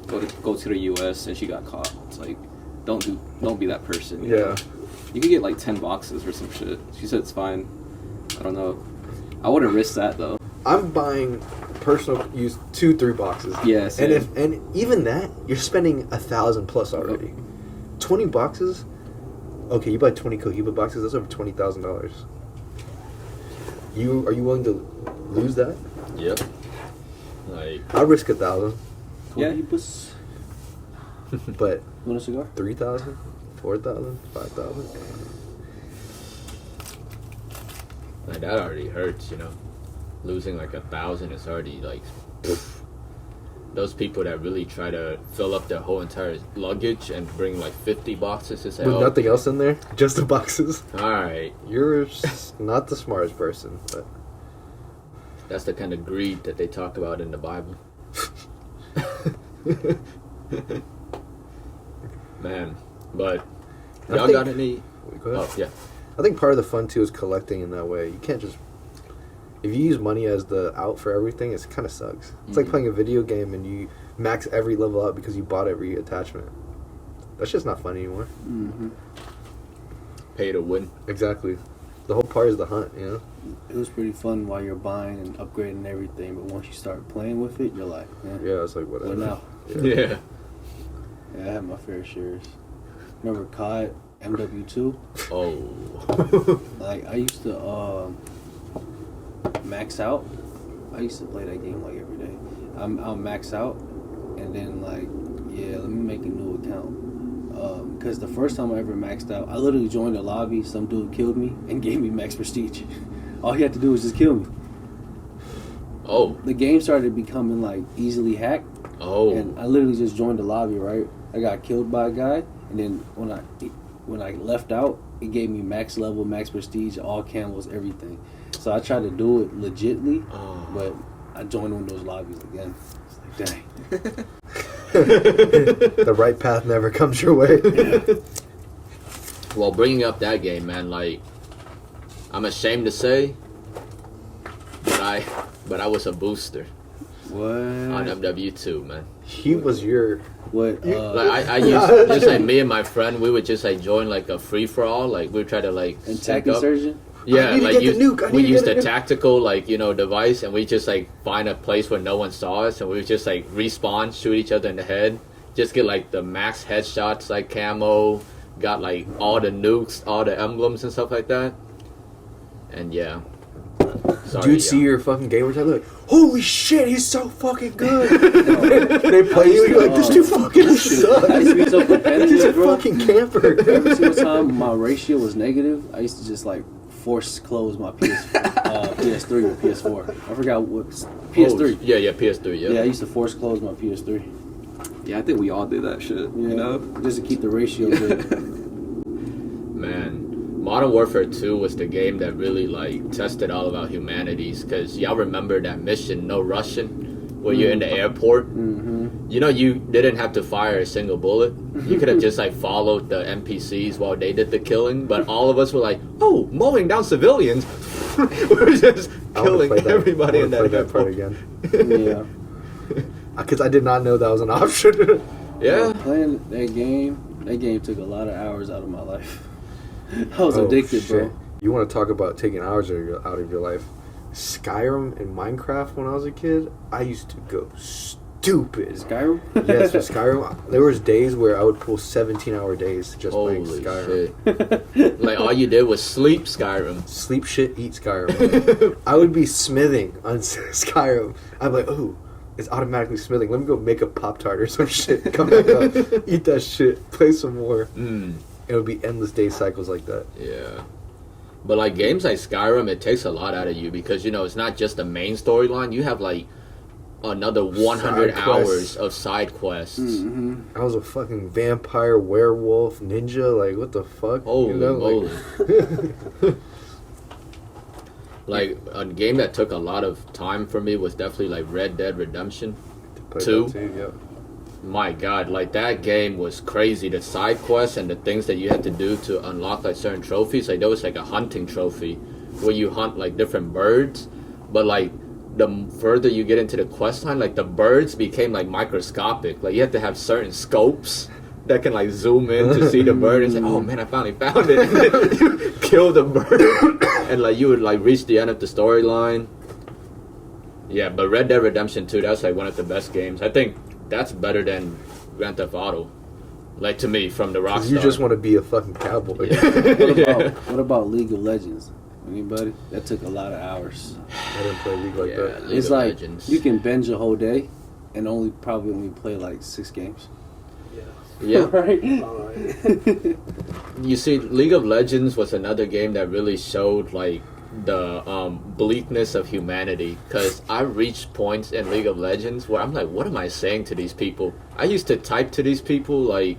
go to the US and she got caught. It's like, don't be that person. You know? You could get like 10 boxes or some shit. She said it's fine. I don't know. I wouldn't risk that though. I'm buying personal use 2-3 boxes. Yeah, same. And even that, you're spending $1,000 plus already. 20 boxes. Okay, you buy 20 Cohiba boxes. That's over $20,000. Are you willing to lose that? Yep. Like I'll risk 1,000. Yeah. But Want a cigar? 3,000, 4,000, 5,000. that already hurts, you know. Losing like 1,000 is already like poof. Those people that really try to fill up their whole entire luggage and bring like 50 boxes to say, With nothing else in there, just the boxes. All right, You're not the smartest person, but that's the kind of greed that they talk about in the Bible. Man, but y'all got any? Go ahead. Oh yeah. I think part of the fun too is collecting in that way. You can't just, if you use money as the out for everything, it kind of sucks. It's like playing a video game and you max every level out because you bought every attachment. That's just not fun anymore. Mm-hmm. Pay to win. Exactly. The whole part is the hunt, you know? It was pretty fun while you're buying and upgrading everything, but once you start playing with it, you're like, Yeah, it's like whatever. what now? Yeah. Yeah, I had my fair shares. Remember COD, MW2? Oh. Like, I used to max out. I used to play that game like every day. I'll max out, and then like, yeah, let me make a new account. Because the first time I ever maxed out, I literally joined the lobby, some dude killed me, and gave me max prestige. All he had to do was just kill me. Oh. The game started becoming like easily hacked. Oh. And I literally just joined the lobby, right? I got killed by a guy, and then when I left out, it gave me max level, max prestige, all camos, everything. So I tried to do it legitly, but I joined one of those lobbies again. It's like, dang. The right path never comes your way. Well, bringing up that game, man, like, I'm ashamed to say, but I was a booster What? on MW2, man. He was your... What? Like I used just like me and my friend, we would just like join like a free for all. Like we would try to like Attack sync up. insurgent? Yeah, I need to like get the nuke. I we need to used get a the nuke. tactical like device, and we just like find a place where no one saw us, and we would just like respawn, shoot each other in the head, just get like the max headshots, like camo, got like all the nukes, all the emblems and stuff like that. And yeah, sorry, Dude, see your fucking gamer tag, like, holy shit, he's so fucking good. They play you, you're like, this dude fucking I used sucks. to be so He's a competitive, bro. fucking camper. Every single time my ratio was negative, I used to just like force close my PS3 or PS4. I forgot what PS3. Oh, yeah, PS3. Yeah, I used to force close my PS3. Yeah, I think we all did that shit. Yeah, You know? just to keep the ratio good. Man, Modern Warfare 2 was the game that really like tested all of our humanities. Cause y'all remember that mission, No Russian, where you're in the airport. Mm-hmm. You know, you didn't have to fire a single bullet. You could have just like followed the NPCs while they did the killing. But all of us were like, oh, mowing down civilians. We're just killing everybody in that part airport. again. Yeah. Because I did not know that was an option. Yeah. Playing that game took a lot of hours out of my life. I was addicted, shit. bro. You want to talk about taking hours out of your life? Skyrim and Minecraft when I was a kid, I used to go stupid. Skyrim? Yes, with Skyrim. There was days where I would pull 17-hour days just playing Holy Skyrim. shit. Like all you did was sleep Skyrim. Sleep shit, eat Skyrim. I would be smithing on Skyrim. I'm like, oh, it's automatically smithing. Let me go make a Pop-Tart or some shit. Come back up, eat that shit, play some more. It would be endless day cycles like that. Yeah. But like games like Skyrim, it takes a lot out of you because, you know, it's not just the main storyline. You have like another 100 Side quests. hours of side quests. I was a fucking vampire, werewolf, ninja. Like, what the fuck? Holy moly. Like, Like, a game that took a lot of time for me was definitely, like, Red Dead Redemption. played Two? that too, yeah. My God, like, that game was crazy. The side quests and the things that you had to do to unlock, like, certain trophies. Like, there was, like, a hunting trophy where you hunt, like, different birds. But, like, the further you get into the quest line, like, the birds became, like, microscopic. Like, you had to have certain scopes that can, like, zoom in to see the bird and say, oh, man, I finally found it. And then you kill the bird. And, like, you would, like, reach the end of the storyline. Yeah, but Red Dead Redemption 2, that's, like, one of the best games. I think that's better than Grand Theft Auto. Like, to me, from the Rockstar. You just want to be a fucking cowboy. What about League of Legends? Anybody? That took a lot of hours. I didn't play League like that. League It's of like Legends. you can binge a whole day and probably only play like 6 games. Yeah. Right? Alright. You see, League of Legends was another game that really showed, like, the bleakness of humanity. Because I reached points in League of Legends where I'm like, what am I saying to these people? I used to type to these people, like,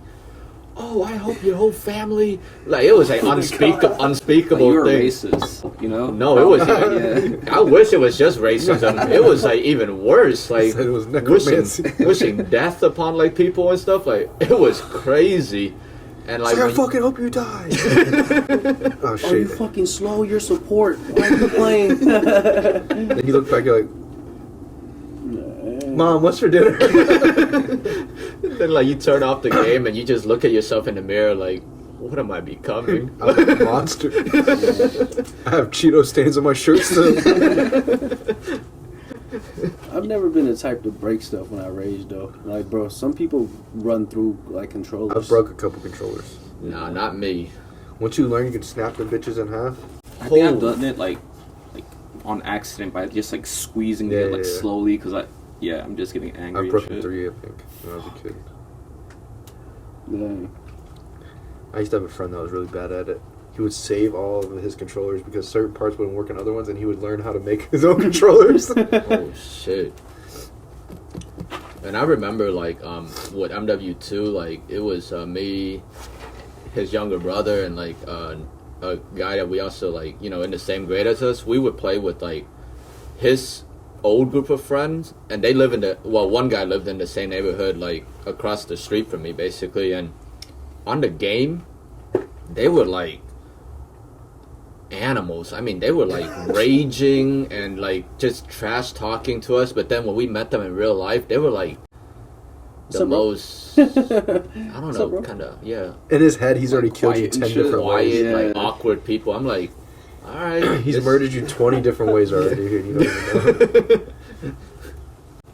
oh, I hope your whole family... Like, it was, like, unspeakable Like, you were thing. racist, you know? No, it was... Yeah. I wish it was just racism. It was, like, even worse. Like, Said it was necromancy. wishing death upon, like, people and stuff. Like, it was crazy. And, like, I when fucking hope you die. Oh, Are you shit. fucking slow your support? Why are you playing? Then you look back, you're like, Mom, what's for dinner? then, like, you turn off the game and you just look at yourself in the mirror like, what am I becoming? I'm a monster. I have Cheeto stains on my shirt still. I've never been the type to break stuff when I rage though. Like, bro, some people run through like controllers. I've broke a couple controllers. Nah, not me. Once you learn, you can snap the bitches in half. I think I've done it, like on accident by just, like, squeezing it, like, Yeah. slowly, because I'm just getting angry I've and broken shit. 3, I think, when I was a kid. Dang. I used to have a friend that was really bad at it. He would save all of his controllers because certain parts wouldn't work in other ones, and he would learn how to make his own controllers. Oh, shit. And I remember, like, with MW2, like, it was me, his younger brother, and, like, a guy that we also, like, you know, in the same grade as us. We would play with, like, his old group of friends, and they live in one guy lived in the same neighborhood, like, across the street from me, basically, and on the game, they were, like, animals. I mean, they were, like, raging and, like, just trash talking to us, but then when we met them in real life, they were, like, the most, I don't know, kind of, yeah, In his head, he's already killed you quiet 10 and shit. different ways. quiet, like, Yeah. awkward people. I'm like, alright. He's murdered you 20 different ways already. Here, you don't even know.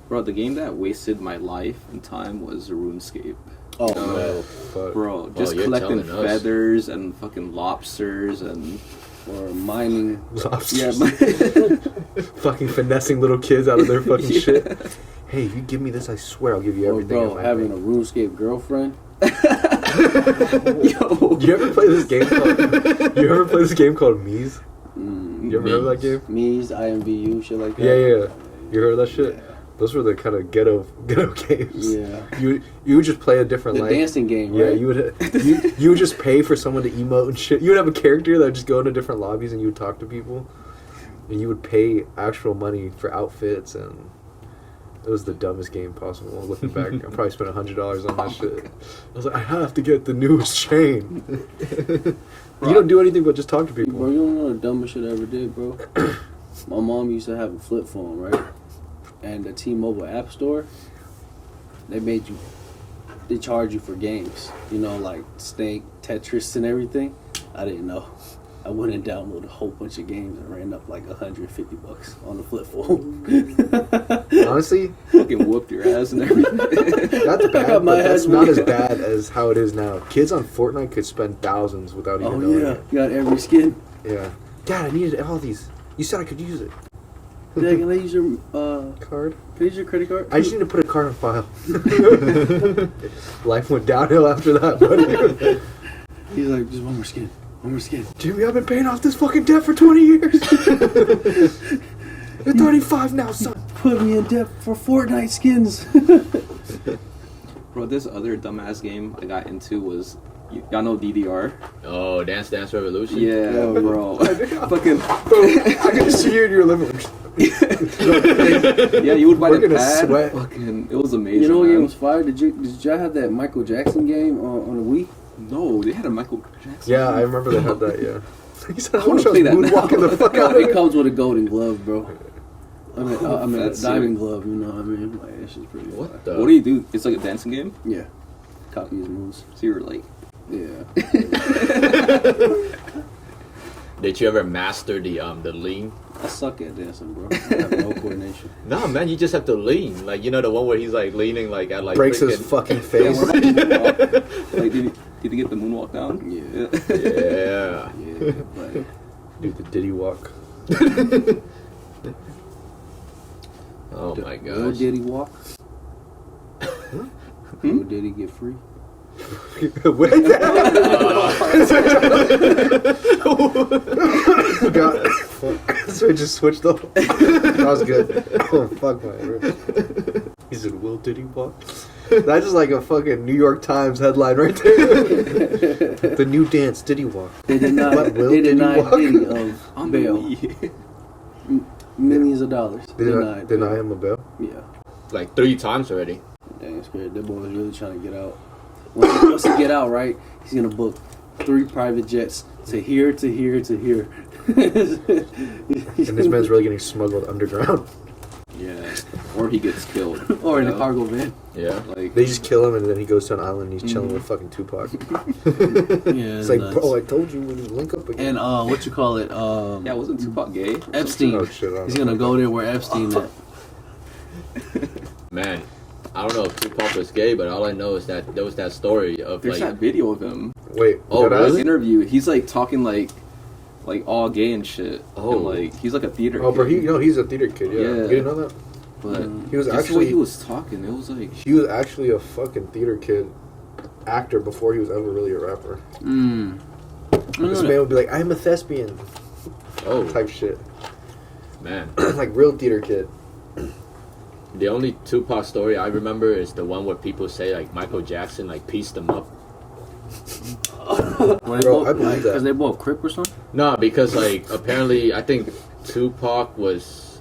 Bro, the game that wasted my life and time was RuneScape. Oh Oh, man. fuck. Bro, just you're collecting telling us. feathers and fucking lobsters and... Or mining. Lobsters. Yeah, Fucking finessing little kids out of their fucking Yeah. shit. Hey, if you give me this, I swear I'll give you Or everything. bro, in my having a bank. RuneScape girlfriend. Yo. You ever play this game called? You ever play this game called Mies? You ever heard of that game? Mies, IMVU, shit like that. Yeah. You heard of that shit? Those were the kind of ghetto games. Yeah. You would just play a different The language. dancing game, Yeah, right? you would just pay for someone to emote and shit. You would have a character that would just go into different lobbies and you would talk to people, and you would pay actual money for outfits, and it was the dumbest game possible. Looking back, I probably spent $100 on that shit. I was like, I have to get the newest chain. You don't do anything but just talk to Bro, people. you don't know the dumbest shit I ever did, bro? My mom used to have a flip phone, right? And the T-Mobile App Store, they charge you for games. You know, like Snake, Tetris, and everything. I didn't know. I went and downloaded a whole bunch of games and ran up like $150 on the flip phone. Honestly, Fucking whooped your ass and everything. that's bad, My but that's ass not whooped. as bad as how it is now. Kids on Fortnite could spend thousands without even Oh knowing yeah, it. you got every skin. Yeah. Dad, I needed all these. You said I could use it. Dad, can I use your Card? can I use your credit card? I just need to put a card on file. Life went downhill after that, buddy. He's like, just one more skin. One more skin. Jimmy, I've been paying off this fucking debt for 20 years. You're 35 now, son. put me in debt for Fortnite skins. Bro, this other dumbass game I got into was, y'all know DDR? Oh, Dance Dance Revolution. Yeah, bro. Fucking. I can see you in your living room. Yeah, you would buy We're the gonna pad. sweat. Fucking, it was amazing. You know what man. game was fire? Did y'all have that Michael Jackson game on the Wii? No, they had a Michael Jackson. Yeah, I remember they had that. Yeah. He said, I wanna play that now. Moonwalking the fuck out of It it. comes with a golden glove, bro. I mean, a That's diamond sick. glove. You know what I mean? Like, it's just pretty. What fire. the? What do you do? It's like a dancing game? Yeah. Copy his moves. So you're like. Yeah. Did you ever master the lean? I suck at dancing, bro. I have no coordination. No, man, you just have to lean. Like, you know the one where he's like leaning like at like Breaks his freaking- fucking Yeah, face. what about the moonwalk? Like, did you get the moonwalk down? Yeah. Yeah. Yeah. Like, Do the Diddy walk. Oh my Will gosh. Diddy walk? Will Diddy get free? Wait, God. So it just switched up. That was good. Oh, fuck my ribs. He said, Will Diddy walk? That's just like a fucking New York Times headline right there. The new dance, Diddy walk. They denied, What, Will they Diddy denied walk? Diddy of On the bail. Wii. Millions of dollars. They deny him a bail? Yeah. Like 3 times already. Dang, it's great. That boy was really trying to get out. Once he get out, right, he's going to book 3 private jets to here, to here, to here. And this man's really getting smuggled underground. Yeah. Or he gets killed. Or in you a know? cargo van. Yeah. Like, They just kill him and then he goes to an island and he's chilling with fucking Tupac. Yeah, It's like, nuts. bro, I told you we would link up again. And what you call it? yeah, wasn't Tupac gay? Epstein. Oh, shit, I don't He's know. gonna go there where Epstein at. Man, I don't know if Tupac was gay, but all I know is that there was that story of There's like that video of him. Wait, Oh, dead really? ass? Interview. He's like talking like all gay and shit. Oh. And like he's like a theater. Oh, bro, kid. he's a theater kid, yeah. Yeah. You didn't know that? But He was just the way actually he was talking, it was like he was actually a fucking theater kid actor before he was ever really a rapper. This man would be like, I'm a thespian oh type shit. man. Like real theater kid. The only Tupac story I remember is the one where people say like Michael Jackson like pieced him up. Bro, I believe that. Because they both Crip or something? No, because like apparently I think Tupac was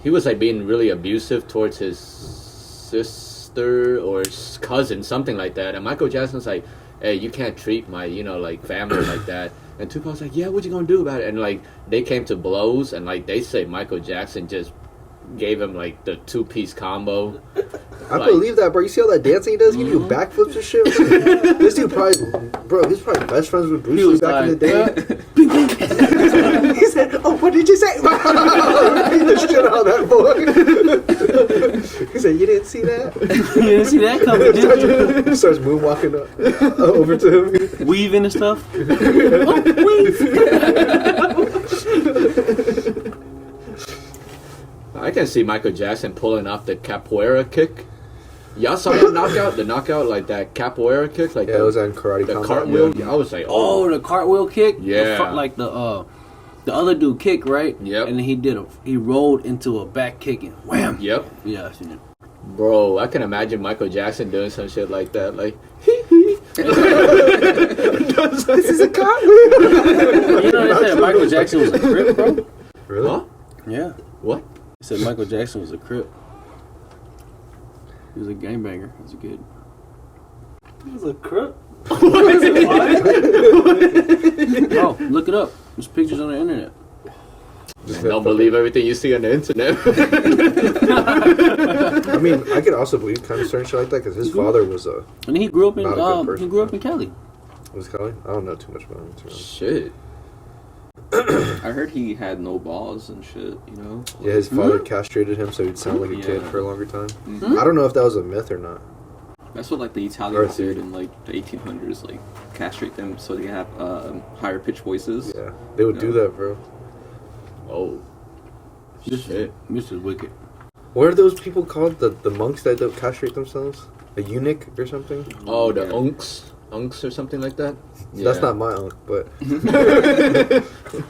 like being really abusive towards his sister or his cousin, something like that. And Michael Jackson's like, hey, you can't treat my, like family like that. And Tupac's like, yeah, what you gonna do about it? And like they came to blows, and like they say Michael Jackson just gave him like the 2-piece combo. I Like- believe that, bro. You see all that dancing he does? He can do backflips and shit. This dude probably, bro, he's probably best friends with Bruce He Lee was back in the like, day. He said, oh, what did you say? Beat the shit out of that boy. He said, you didn't see that? You didn't see that coming, did you? He starts moonwalking over to him. Weaving and stuff. I can see Michael Jackson pulling off the capoeira kick. Y'all saw that knockout? The knockout, like that capoeira kick? Like Yeah, it was on karate the combat. cartwheel? Yeah. I was like, Oh, the cartwheel kick. Yeah. Like the other dude kick, right? Yep. And then he rolled into a back kick and wham. Yep. Yeah, I seen it. Bro, I can imagine Michael Jackson doing some shit like that. Like, This is a cartwheel. You know they said Michael Jackson was a Crip, bro? Really? huh? Yeah. What? They said Michael Jackson was a Crip. He was a gangbanger as a kid. He was a crook. Oh, look it up. There's pictures on the internet. Man, don't believe everything you see on the internet. I mean, I could also believe kind of certain shit like that because his father was a. And he grew up in Not a good person. he grew up in Cali. Was Kelly? I don't know too much about him. To be honest. Shit. I heard he had no balls and shit, you know? Yeah, his father castrated him so he'd sound like a kid Yeah. for a longer time. Mhm. I don't know if that was a myth or not. That's what like the Or Italians theory. did in like the 1800s, like castrate them so they have higher pitched voices. Yeah, they would do Yeah. that, bro. Oh. Shit. This is wicked. What are those people called? The monks that don't castrate themselves? A eunuch or something? Oh, the Yeah. unks or something like that? That's Yeah. not my unk, but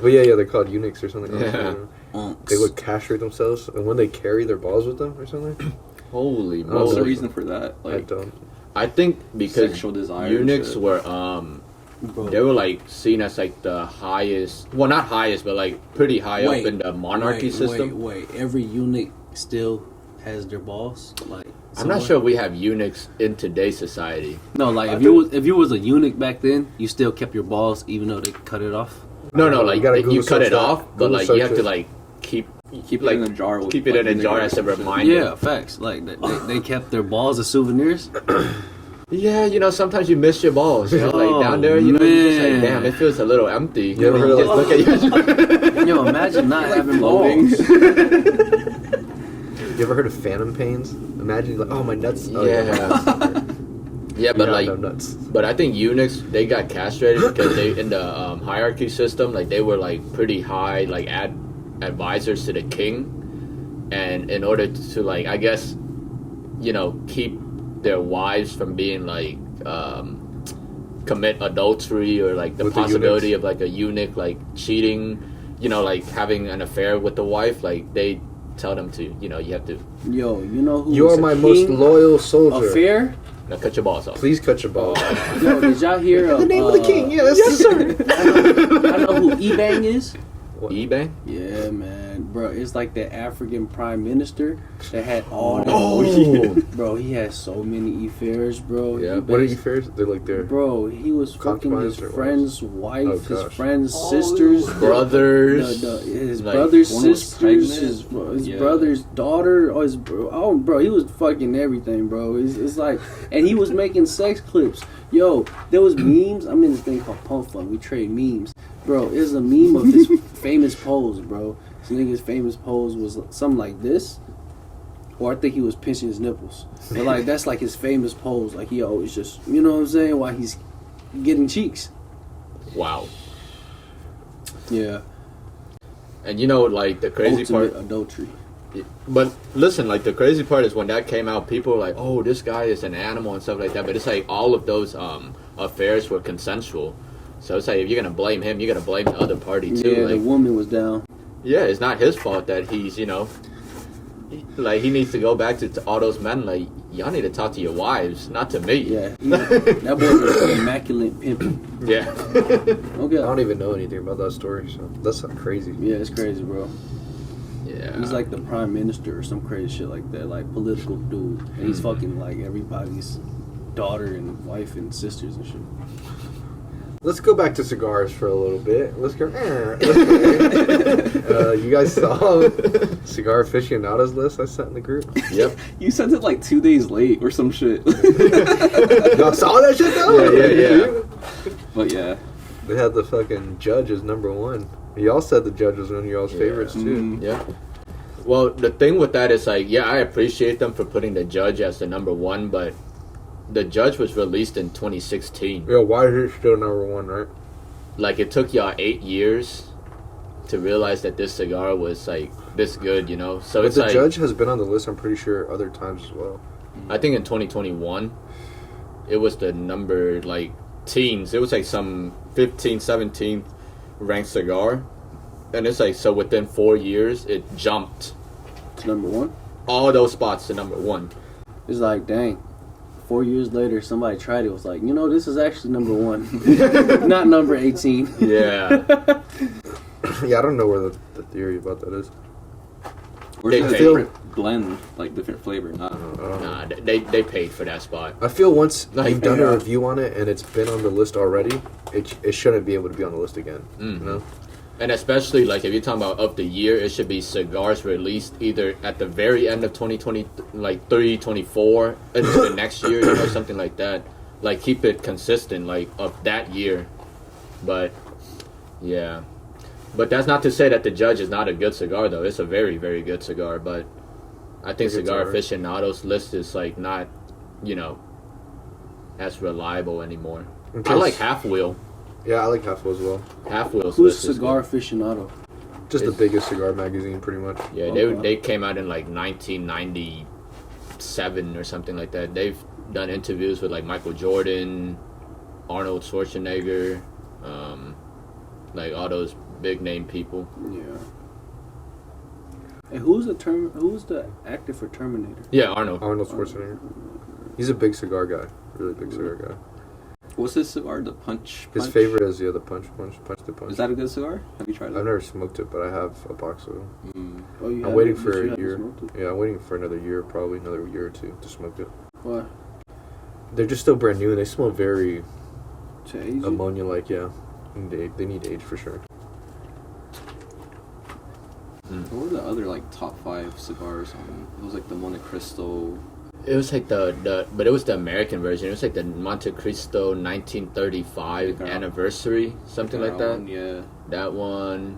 but yeah, they're called eunuchs or something. Yeah. unks. They would castrate themselves, and when they carry their balls with them or something. Holy Oh, What's the moly! reason for that? I Like don't. I think because sexual desire. eunuchs shit. were Bro. they were like seen as like the highest, well, not highest, but like pretty high Wait, up in the monarchy system. Wait, every eunuch still has their balls? Like I'm not sure we have eunuchs in today's society. No, like if you was a eunuch back then, you still kept your balls even though they cut it off. No, You like gotta you Google cut it search that. off, but Google like you search have to it. like keep keep like it in a jar. With, keep it in a jar as a reminder. Yeah, facts. Like they kept their balls as souvenirs. Yeah, you know, sometimes you miss your balls. You know, like Oh, down there, you know, you're just like, man. damn, it feels a little empty. You ever heard of just look at you. Yo, imagine not having floating. balls. You ever heard of phantom pains? Imagine like, oh my nuts. Oh, Yeah. Yeah, but You like, have no nuts. but I think eunuchs, they got castrated because they in the hierarchy system, like they were like pretty high, like advisors to the king, and in order to like, I guess, you know, keep their wives from being like commit adultery or like the With the possibility eunuchs. of like a eunuch like cheating, you know, like having an affair with the wife, like they tell them to, you know, you have to Yo, you know who You was are a my most king loyal soldier. affair? now cut your balls off. Please cut your balls. Yo, did y'all hear of the name of the king, yes. sir. I know who Ebang is. eBay? Yeah, man, bro, it's like the African prime minister that had all. Oh. Bro, he had so many affairs, bro. Yeah. He What are you based- fairs? They're like their Bro, he was fucking concubines his or what? friend's wife, Oh, his gosh. friend's Oh, sisters, Brothers. his Like, brother's one was sisters, pregnant. his Yeah. brother's daughter. Bro, he was fucking everything, bro. It's like, and he was making sex clips. Yo, there was memes. I'm in this thing called Pump Fun. We trade memes, bro. It's a meme of his famous pose, bro. This nigga's famous pose was something like this, or I think he was pinching his nipples. But like that's like his famous pose. Like he always just, you know what I'm saying, while he's getting cheeks. Wow. Yeah. And you know, like the crazy Ultimate part. adultery. But listen, like the crazy part is when that came out, people were like, "Oh, this guy is an animal" and stuff like that. But it's like all of those affairs were consensual. So it's like if you're gonna blame him, you're gonna blame the other party too. Yeah, the Like, woman was down. yeah, it's not his fault that he's, you know, like he needs to go back to all those men. Like, y'all need to talk to your wives, not to me. Yeah, that boy was immaculate pimping. Yeah. Okay. I don't even know anything about that story, so that's crazy. Yeah, it's crazy, bro. Yeah. He's like the prime minister or some crazy shit like that, like political dude, and he's fucking like everybody's daughter and wife and sisters and shit. Let's go back to cigars for a little bit. Let's go. You guys saw Cigar Aficionados list I sent in the group? Yep. You sent it like 2 days late or some shit. Y'all saw that shit though? Yeah. But yeah. They had the fucking judge as number one. Y'all said the judge was one of y'all's favorites too. Mhm. Yeah. Well, the thing with that is like, yeah, I appreciate them for putting the judge as the number one, but the judge was released in 2016. Yeah, why is it still number one, right? Like, it took y'all 8 years to realize that this cigar was like this good, you know. So But it's the like, judge has been on the list, I'm pretty sure, other times as well. I think in 2021, it was the number like teens. It was like some 15th, 17th ranked cigar, and it's like so within 4 years it jumped It's number one. all those spots to number one. It's like, dang. 4 years later, somebody tried it. Was like, you know, this is actually number one, not number 18. Yeah. Yeah, I don't know where the theory about that is. Or They is it a feel- different blend, like different flavor, not. Nah, they paid for that spot. I feel once Like, you've done yeah. a review on it and it's been on the list already, it shouldn't be able to be on the list again. Mhm. You know? And especially like if you're talking about of the year, it should be cigars released either at the very end of 2020, like 324 into the next year, you know, something like that. Like keep it consistent, like of that year. But yeah, but that's not to say that the judge is not a good cigar though. It's a very very good cigar. But I think It's Cigar alright. Aficionados list is like not, you know, as reliable anymore. Okay. I like Half Wheel. Yeah, I like Half Wheel as well. Half Wheel's Who's list is Cigar good. Aficionado? Just the It's- biggest cigar magazine, pretty much. Yeah, Okay. they came out in like 1997 or something like that. They've done interviews with like Michael Jordan, Arnold Schwarzenegger, like all those big name people. Yeah. Hey, who's the actor for Terminator? Yeah, Arnold. Arnold Schwarzenegger. He's a big cigar guy. Really big cigar guy. What's his cigar? The Punch? His favorite is the Punch the Punch. Is that a good cigar? Have you tried it? I've never smoked it, but I have a box of them. Mm. Oh, you I'm waiting haven't- for but you a haven't year. smoked it? Yeah, I'm waiting for another year or two to smoke it. Why? They're just still brand new and they smell very To age it? ammonia-like. Yeah, they need age for sure. What were the other like top 5 cigars? It was like the Monte Cristo. It was like but it was the American version. It was like the Monte Cristo 1935 Nicaraguan. anniversary, something like that. Yeah. That one.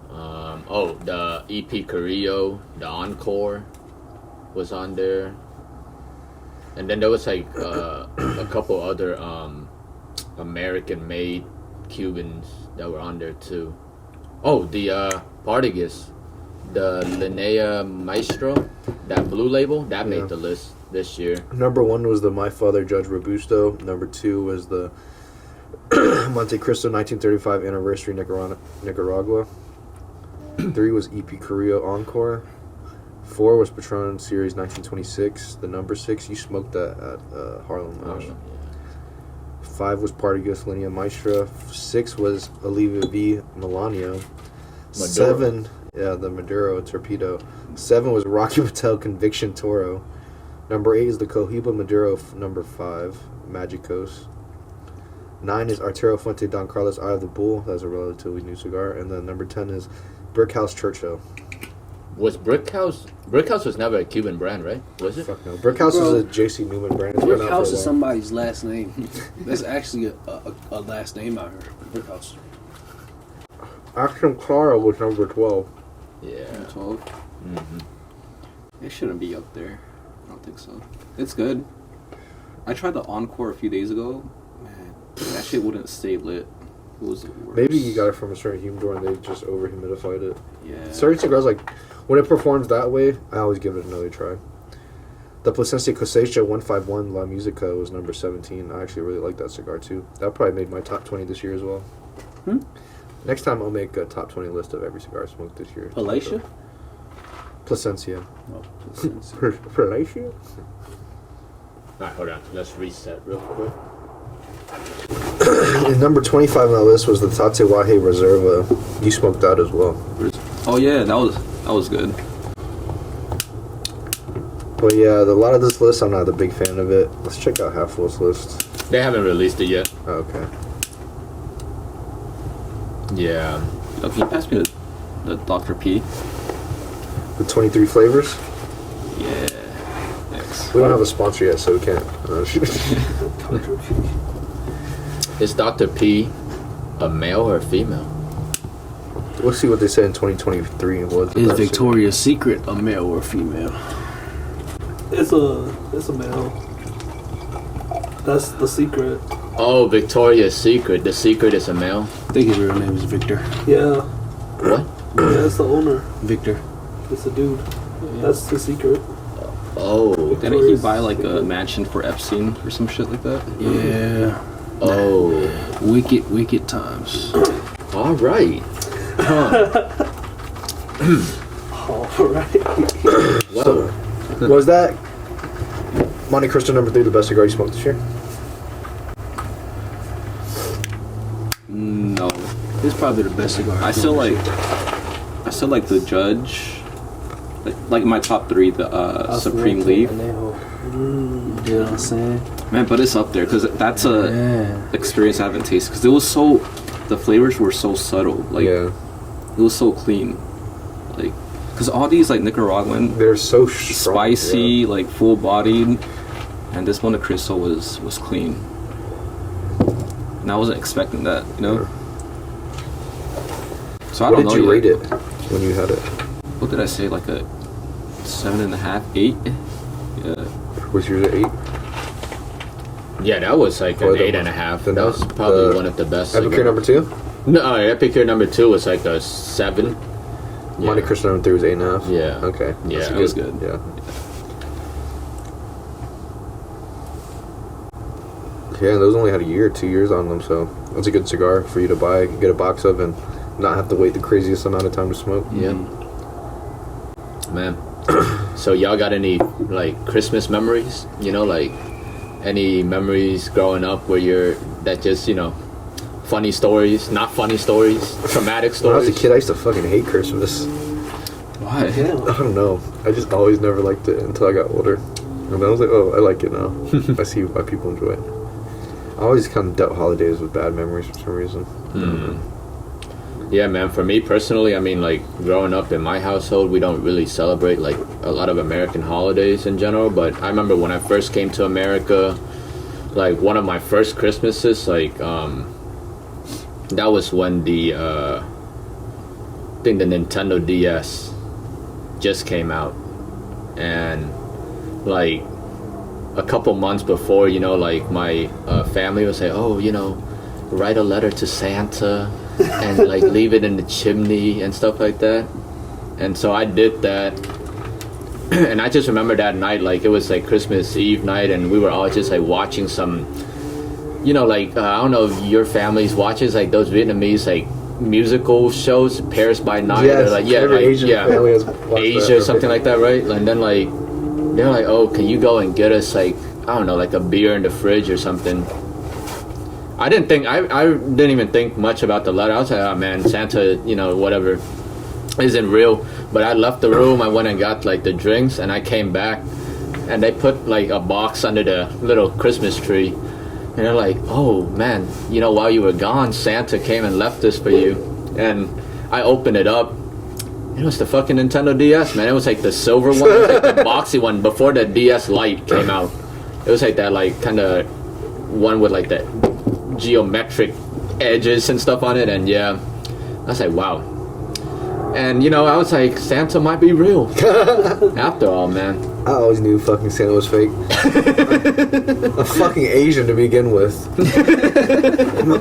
The EP Carrillo, the Encore, was on there, and then there was like a couple other American-made Cubans that were on there too. Oh, the Partagas, the Linea Maestro, that blue label, that Yeah. made the list this year. Number 1 was the My Father Judge Robusto. Number 2 was the Monte Cristo 1935 Anniversary Nicaragua. 3 was EP Carrillo Encore. 4 was Patron Series 1926. The number 6, you smoked that at Harlem Lounge. 5 was Partagas Linea Maestra. 6 was Oliva V Melania. 7, the Maduro Torpedo. 7 was Rocky Patel Conviction Toro. Number 8 is the Cohiba Maduro number 5, Magicos. 9 is Arturo Fuente Don Carlos Eye of the Bull. That's a relatively new cigar. And then number 10 is Brickhouse Churchill. Was Brickhouse was never a Cuban brand, right? Was it? Fuck no. Brickhouse Bro, is a J.C. Newman brand. It's been out for a Brickhouse is while. somebody's last name. That's actually a last name out here. Brickhouse. Ahksum Claro was number 12. Yeah. 12. Mm-hmm. It shouldn't be up there. I don't think so. It's good. I tried the Encore a few days ago. Man, that shit wouldn't stay lit. It was the worst. Maybe you got it from a certain humidor and they just over humidified it. Yeah. Certain cigars, like, when it performs that way, I always give it another try. The Plasencia Cosecha 151 La Musica was number 17. I actually really like that cigar too. That probably made my top 20 this year as well. Next time I'll make a top 20 list of every cigar I smoked this year. Palacia? Plasencia. Oh, Placencia. Palacia? Alright, hold on. Let's reset real quick. And number 25 on that list was the Tate Wahe Reserva. You smoked that as well. Oh yeah, that was good. But yeah, a lot of this list, I'm not a big fan of it. Let's check out Half Full's list. They haven't released it yet. Oh, okay. Yeah. Yo, can you pass me the Dr. P? The 23 flavors? Yeah. Thanks. We don't have a sponsor yet, so we can't. Is Dr. P a male or a female? We'll see what they say in 2023. What Is Victoria's Secret a male or female? It's a male. That's the secret. Oh, Victoria's Secret. The Secret is a male? I think his real name is Victor. Yeah. What? Yeah, that's the owner. Victor. It's a dude. That's the secret. Oh. Didn't he buy like a mansion for Epstein or some shit like that? Yeah. Oh. Wicked times. Alright. Huh. Alright. Whoa. Was that Monte Cristo number 3 the best cigar you smoked this year? No. It's probably the best cigar. I still like the Judge. Like my top 3, the Supreme Leaf. You know what I'm saying? Man, but it's up there because that's a Yeah. experience I haven't tasted. Because the flavors were so subtle. Like Yeah. it was so clean. Like because all these like Nicaraguan They're so strong, spicy, yeah. like full bodied, and this one the Cristo was clean. And I wasn't expecting that, you know. So I What don't did know you yet. rate it when you had it? What did I say? Like a 7.5, 8? Yeah. Was yours an 8? Yeah, that was like Or an the- 8.5. the- That was probably the one of the best. Epicure cigars. number 2? No, Epicure number 2 was like a 7. Yeah. Monte Cristo number 3 was 8.5? Yeah. Okay. Yeah. That's It was good. Yeah. Yeah, those only had a year, 2 years on them, so that's a good cigar for you to buy, get a box of, and not have to wait the craziest amount of time to smoke. Yeah. Man, so y'all got any like Christmas memories? You know, like any memories growing up where that just, you know, funny stories, not funny stories, traumatic When I was stories? a kid, I used to fucking hate Christmas. Why? I don't know. I just always never liked it until I got older. And then I was like, oh, I like it now. I see why people enjoy it. I always kind of dealt holidays with bad memories for some reason. Yeah, man, for me personally, I mean, like, growing up in my household, we don't really celebrate, like, a lot of American holidays in general, but I remember when I first came to America, like, one of my first Christmases, like, that was when I think the Nintendo DS just came out, and, like, a couple months before, you know, like, my family would say, oh, you know, write a letter to Santa, and like leave it in the chimney and stuff like that. And so I did that, and I just remember that night, like it was like Christmas Eve night, and we were all just like watching some, you know, like I don't know if your family's watches like those Vietnamese like musical shows, Paris by Night, Yes, or like every Asian family has watched Asia that. or something like that, right? And then like they're like, oh, can you go and get us like, I don't know, like a beer in the fridge or something. I didn't even think much about the letter. I was like, oh man, Santa, you know, whatever, isn't real. But I left the room, I went and got like the drinks, and I came back, and they put like a box under the little Christmas tree. And they're like, oh man, you know, while you were gone, Santa came and left this for you. And I opened it up. It was the fucking Nintendo DS, man. It was like the silver one, it was like the boxy one before the DS Lite came out. It was like that, like kind of one with like that geometric edges and stuff on it, and yeah, I was like, wow. And you know, I was like, Santa might be real after all, man. I always knew fucking Santa was fake. I'm fucking Asian to begin with.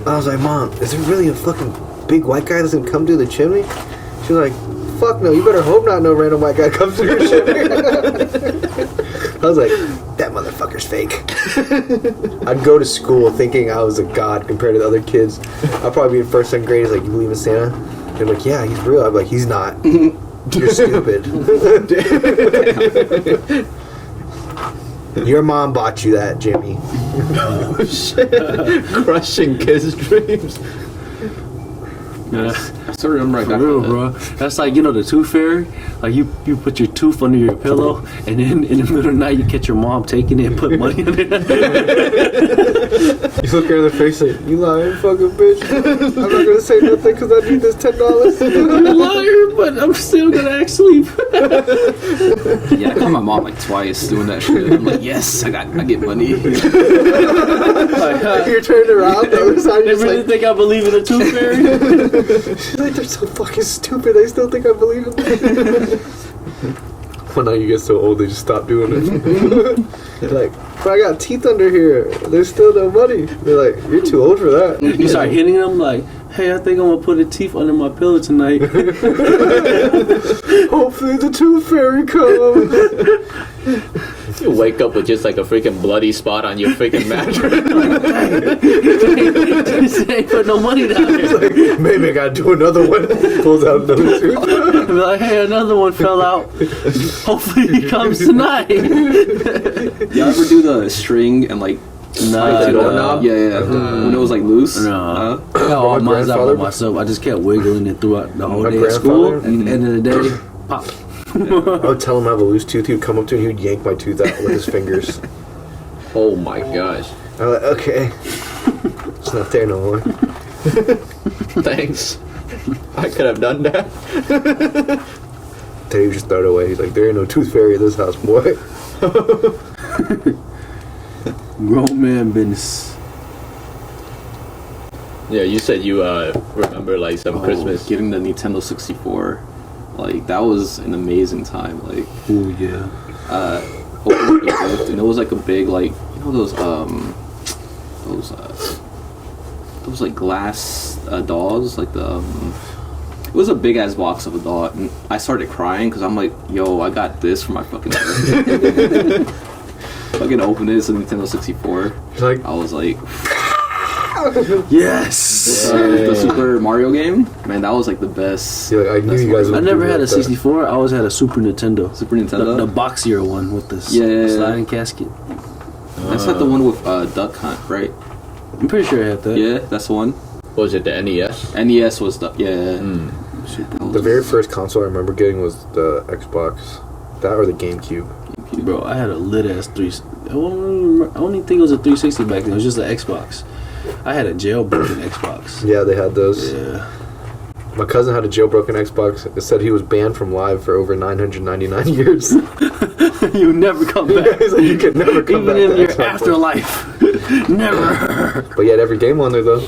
I was like, Mom, is there really a fucking big white guy that's gonna come through the chimney? She was like, fuck no, you better hope not no random white guy comes through your chimney. I was like, that motherfucker's fake. I'd go to school thinking I was a god compared to the other kids. I'd probably be in first, second grade. He's like, you believe in Santa? They're like, yeah, he's real. I'm like, he's not. You're stupid. Your mom bought you that, Jimmy. Oh shit. Crushing kids' dreams. Yeah. I still remember I got For real, that. bro. That's like, you know, the tooth fairy. Like you put your tooth under your pillow, and then in the middle of the night you catch your mom taking it and put money in it. You look her in the face like, you lying fucking bitch. I'm not gonna say nothing because I need this $10. I'm a liar, but I'm still gonna act sleep. Yeah, I caught my mom like twice doing that shit. I'm like, yes, I get money. You're turning around the other side. They You're really like, think I believe in a tooth fairy? she's like, they're so fucking stupid. They still think I believe in them. Well, now you get so old, they just stop doing it. They're like, but I got teeth under here. There's still no money. They're like, you're too old for that. You start hitting them like, hey, I think I'm gonna put a teeth under my pillow tonight. Hopefully the tooth fairy comes. You wake up with just like a freaking bloody spot on your freaking mattress. Just ain't put no money down here. Like, maybe I gotta do another one. Pulls out another tooth. Be like, hey, another one fell out. Hopefully he comes tonight. Y'all ever do the string and like Nah, doorknob? yeah. When it was like loose? No. I got My all mine out by grandfather- myself. I just kept wiggling it throughout the whole My day at school. grandfather- And at the end of the day, pop. I would tell him I have a loose tooth. He would come up to me and he would yank my tooth out with his fingers. Oh my gosh. I'm like, okay. It's not there no more. Thanks. I could have done that. Then he would just throw it away. He's like, there ain't no tooth fairy in this house, boy. Grown man business. Yeah, you said you remember like some Christmas. Getting the Nintendo 64. Like, that was an amazing time. Like, Oh, yeah. opened the gift, and it was like a big, like, you know those like glass dolls, like the it was a big ass box of a doll, and I started crying because I'm like, yo, I got this for my fucking birthday. Fucking opened it, it's a Nintendo 64. He's like, I was like, Yes. The Super Mario game, man, that was like the best. Yeah, I knew you guys would I never do had a like that. 64. I always had a Super Nintendo. Super Nintendo. The boxier one with the Yeah. sliding casket. That's not the one with Duck Hunt, right? I'm pretty sure I had that. Yeah, that's the one. What was it, the NES? NES was the The very first console I remember getting was the Xbox. That or the GameCube. Bro, I had a lit ass 3. I don't even think it was a 360 back then. It was just an Xbox. I had a jailbroken Xbox. Yeah, they had those. Yeah. My cousin had a jailbroken Xbox. It said he was banned from live for over 999 years. You never come back. He's like, you can never come Even back in to your Xbox. afterlife. Never. But he had every game on there though.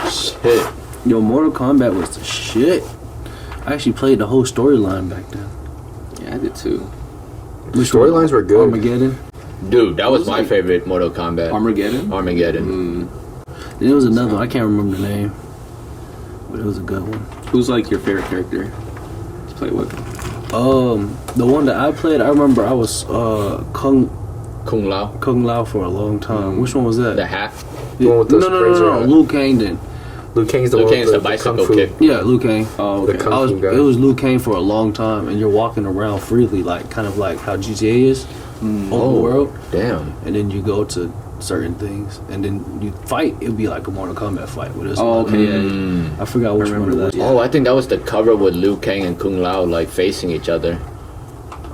Shit. Yo, Mortal Kombat was the shit. I actually played the whole storyline back then. Yeah, I did too. The storylines were good. Armageddon. Dude, that was my like- favorite Mortal Kombat. Armageddon. Armageddon. And there was another one. I can't remember the name. But it was a good one. Who's like your favorite character to play with? The one that I played, I remember I was Kung Kung Lao. for a long time. Which one was that? The hat. The one with the sprays no. around. Liu Kang then. Liu Kang's the Liu one Kang's with the Kung bicycle Fu. kick. Yeah, Liu Kang. Oh, The okay. Kung Fu guy. It was Liu Kang for a long time, and you're walking around freely, like kind of like how GTA is, open world, Damn. and then you go to certain things, and then you fight. It'd be like a Mortal Kombat fight with us. Oh, okay. Yeah. I forgot which one remember it was. that. Oh, I think that was the cover with Liu Kang and Kung Lao like facing each other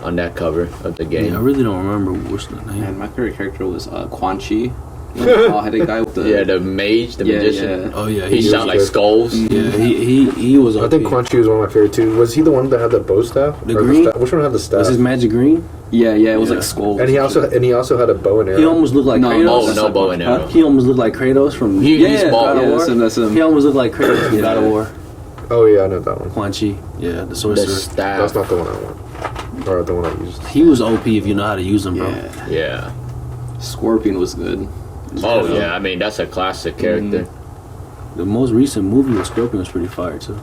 on that cover of the game. Yeah, I really don't remember what's the name. Man, my favorite character was Quan Chi. You know, the bald-headed guy with the the mage, the magician. Yeah. Oh yeah, He shot like good. skulls. Yeah, he was. I think OP. Quan Chi was one of my favorite too. Was he the one that had the bow staff? The Or green? which one had the staff? Was his magic green? Yeah, it was Yeah. like skull. And he also had a bow and arrow. He almost looked like No, Kratos. Oh, that's no not bow Quan and Chi. arrow. He almost looked like Kratos from. He's bald. Yeah, God of War. that's him. He almost looked like Kratos from Yeah. God of War. Oh yeah, I know that one. Quan Chi, yeah, the The sorcerer. That's staff. not the one I want. Or the one I used. He was OP if you know how to use him, bro. Yeah. Yeah. Scorpion was good. Oh yeah. I mean that's a classic character. The most recent movie with Scorpion was pretty fire too.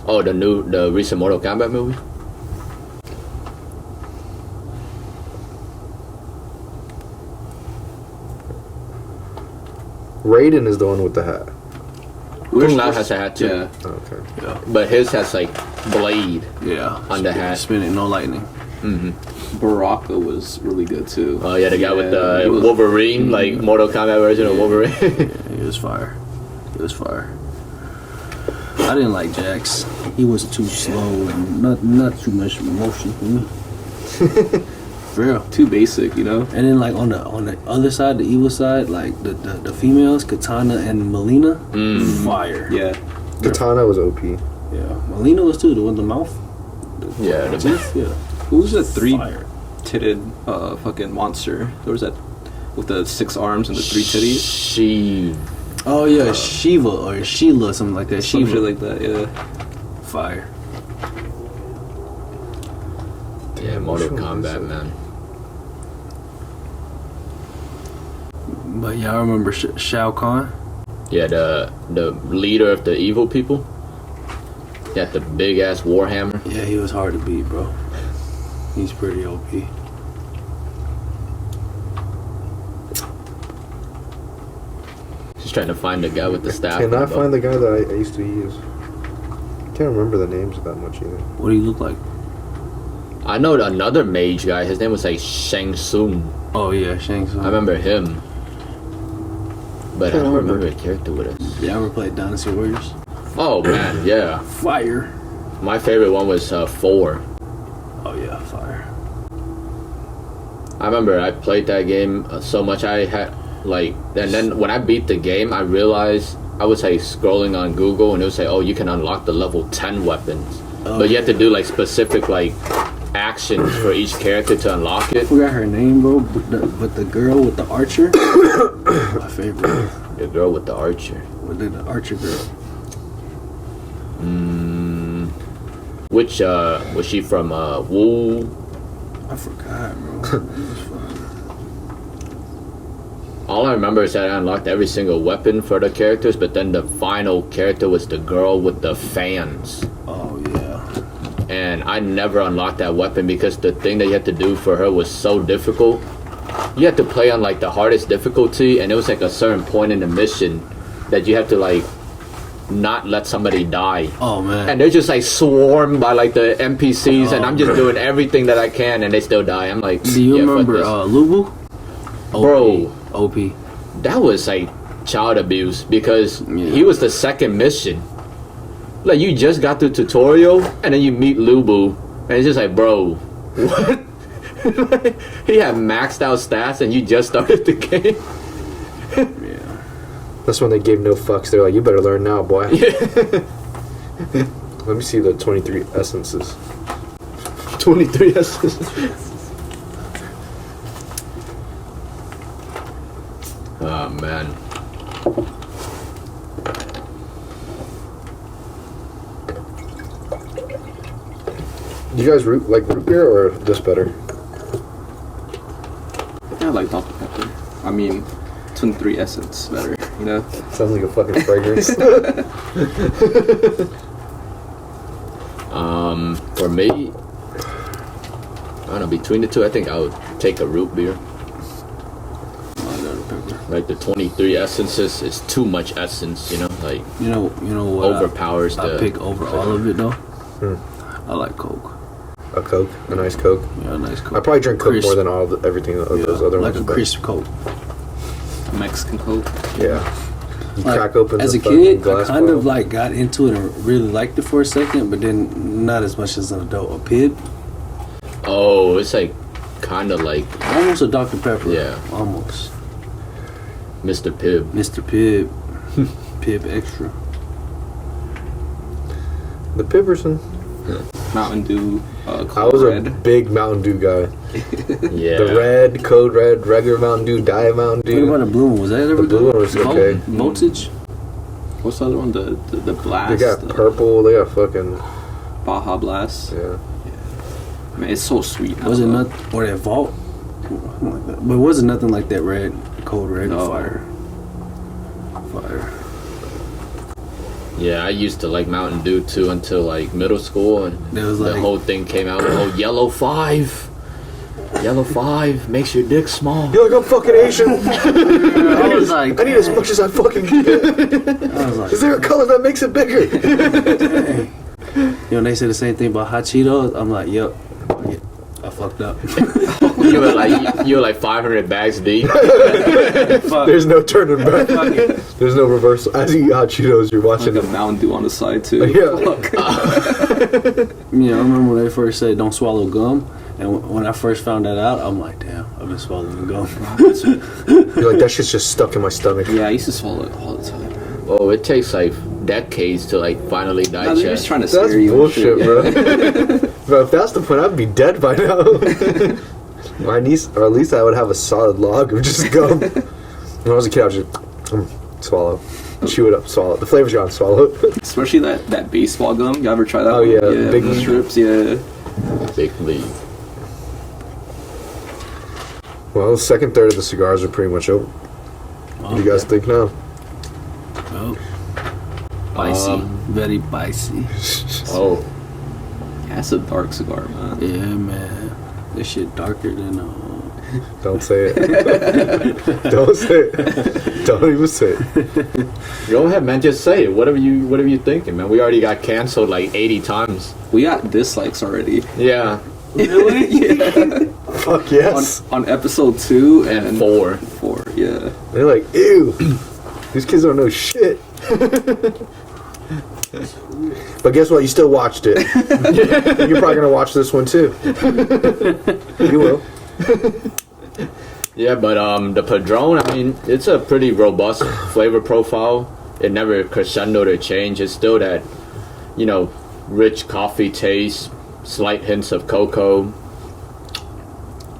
Oh, the recent Mortal Kombat movie. Raiden is the one with the hat. Kung Lao has a hat too, Yeah. Oh, okay. but his has like blade. Yeah, On the hat. spinning, no lightning. Baraka was really good too. Oh yeah, the guy with Yeah, the he was- Wolverine, like Mortal Kombat version of Wolverine. Yeah, it was fire. It was fire. I didn't like Jax. He was too slow and not too much emotion for me. For real. Too basic, you know. And then like on the other side, the evil side, like the females, Katana and Melina, fire. Yeah. Katana was OP. Yeah. Melina was too, the one with the mouth. Yeah, the Teeth, yeah. Who's the Fire. three-titted fucking monster? There was that with the 6 arms and the 3 titties. She. Oh yeah, Shiva or Sheila, something like that. Some Shiva, shit like that. Yeah. fire. Yeah, Mortal which one was Kombat, it? man. But yeah, I remember Shao Kahn. Yeah, the leader of the evil people. He had the big ass warhammer. Yeah, he was hard to beat, bro. He's pretty OP. Just trying to find the guy with the staff. Cannot find the guy that I used to use. Can't remember the names that much either. What do you look like? I know another mage guy. His name was like Shang Tsung. Oh yeah, Shang Tsung. I remember him. But I Can't don't remember. remember a character with us. You ever played Dynasty Warriors? Oh man, yeah. Fire. My favorite one was 4. Oh yeah, fire. I remember I played that game so much. I had like, and then when I beat the game, I realized I was like scrolling on Google, and it was like, oh, you can unlock the level 10 weapons, but you have to do like specific like actions for each character to unlock it. I forgot her name, bro. But the girl with the archer, my favorite. The girl with the archer. With the archer girl. Which was she from? Wu. I forgot, bro. All I remember is that I unlocked every single weapon for the characters, but then the final character was the girl with the fans. Oh yeah. And I never unlocked that weapon because the thing that you had to do for her was so difficult. You had to play on like the hardest difficulty, and it was like a certain point in the mission that you have to like not let somebody die. Oh man. And they're just like swarmed by like the NPCs, and I'm just doing everything that I can, and they still die. I'm like, do you remember Lubu? Bro, OP. that was like child abuse because he was the second mission. Like you just got through tutorial, and then you meet Lubu, and it's just like, bro, what? He had maxed out stats, and you just started the game. Yeah. That's when they gave no fucks. They're like, you better learn now, boy. Let me see the 23 essences. 23 essences. Oh man. Do you guys like root beer or this better? I like Dr. Pepper. I mean, 23 Essence better, you know? Sounds like a fucking fragrance. For me, I don't know, between the two, I think I would take a root beer. Like the 23 essences is too much essence, you know, like You know what? overpowers I the. pick over all of it though. I like Coke. A Coke, a nice Coke. Yeah, a nice Coke. I probably drink Coke Crisp. more than everything of those other like ones. a but crisp Coke. Mexican Coke. Yeah. You Like, crack open as the a fucking kid, I glass kind bottle. of like got into it and really liked it for a second, but then not as much as an adult. A Pib, Oh, it's like kind of like almost a Dr. Pepper. Yeah. Almost. Mr. Pibb. Mr. Pibb. Pibb Extra. The Pipperson. Mountain Dew. I Code was Red. a big Mountain Dew guy. Yeah. The red, Code Red, regular Mountain Dew, Diet Mountain What Dew. about the blue one? Was that ever The good? blue one was okay. Voltage? What's the other one? The Blast. They got the purple. They got fucking Baja Blast. yeah. Man, it's so sweet. Was it not? Or that Vault? Something like that. But it wasn't nothing like that red, Cold Red No. Fire. Yeah, I used to like Mountain Dew too until like middle school, and There was the like whole thing came out. Oh, Yellow 5. Yellow 5 makes your dick small. You're like, I'm fucking Asian. I was like, I need as much as I fucking can get. I was like, Is there a color that makes it bigger? dang. You know, they say the same thing about hot Cheetos. I'm like, yep, I fucked up. You were like 500 bags deep. Fuck. There's no turning back. There's no reversal. As you eat hot Cheetos, you're watching Like a them. Mountain Dew on the side too. Yeah. You know, I remember when they first said don't swallow gum, and when I first found that out, I'm like, damn, I've been swallowing gum. You're like, that shit's just stuck in my stomach. Yeah, I used to swallow it all the time. Oh, it takes like decades to like finally No, they're digest. just trying to That's scare you. and bullshit, shit. bro. Bro, if that's the point, I'd be dead by now. My niece, or at least I would have a solid log of just gum. When I was a kid, I was just swallow, chew it up, swallow. The flavor's gone, swallow. Especially that baseball gum. You ever try that? Oh, one? yeah, big the league. strips. Yeah. Big league. Well, the second third of the cigars are pretty much over. What do you guys think now? Oh, Spicy. very spicy. Oh, Yeah, it's a dark cigar, man. Yeah, man. This shit darker than Don't say it. Don't say it. Don't even say it. go ahead, man. Just say it. Whatever you thinking, man. We already got canceled like 80 times. We got dislikes already. Yeah, Really? Yeah. Fuck yes. On episode 2 and 4. 4, yeah. They're like, ew. These kids don't know shit. But guess what? You still watched it. You're probably gonna watch this one too. You will. Yeah, but the Padron, I mean, it's a pretty robust flavor profile. It never crescendoed or changed. It's still that, you know, rich coffee taste, slight hints of cocoa.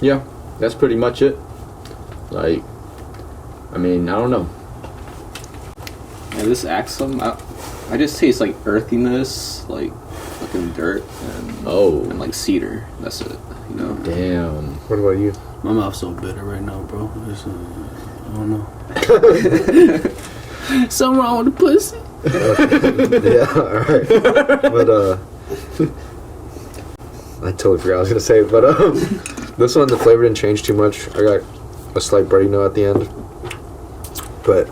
Yeah, that's pretty much it. Like, I mean, I don't know. Yeah, this Ahksum, I just taste like earthiness, like fucking dirt, and like cedar. That's it, you know? Damn. What about you? my mouth's so bitter right now, bro. It's, I don't know. Something wrong with the pussy. Yeah, alright. But I totally forgot what I was gonna say, but this one the flavor didn't change too much. I got a slight bready note at the end. But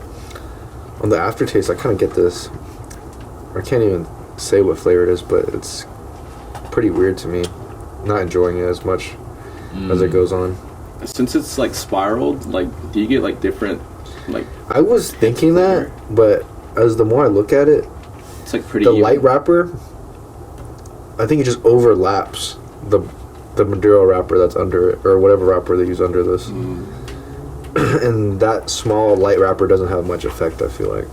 On the aftertaste, I kind of get this. I can't even say what flavor it is, but it's pretty weird to me. Not enjoying it as much as it goes on. Since it's like spiraled, like, do you get like different, like? I was thinking that, but as the more I look at it, It's like pretty. the even. light wrapper, I think it just overlaps the Maduro wrapper that's under it, or whatever wrapper they use under this. And that small light wrapper doesn't have much effect, I feel like.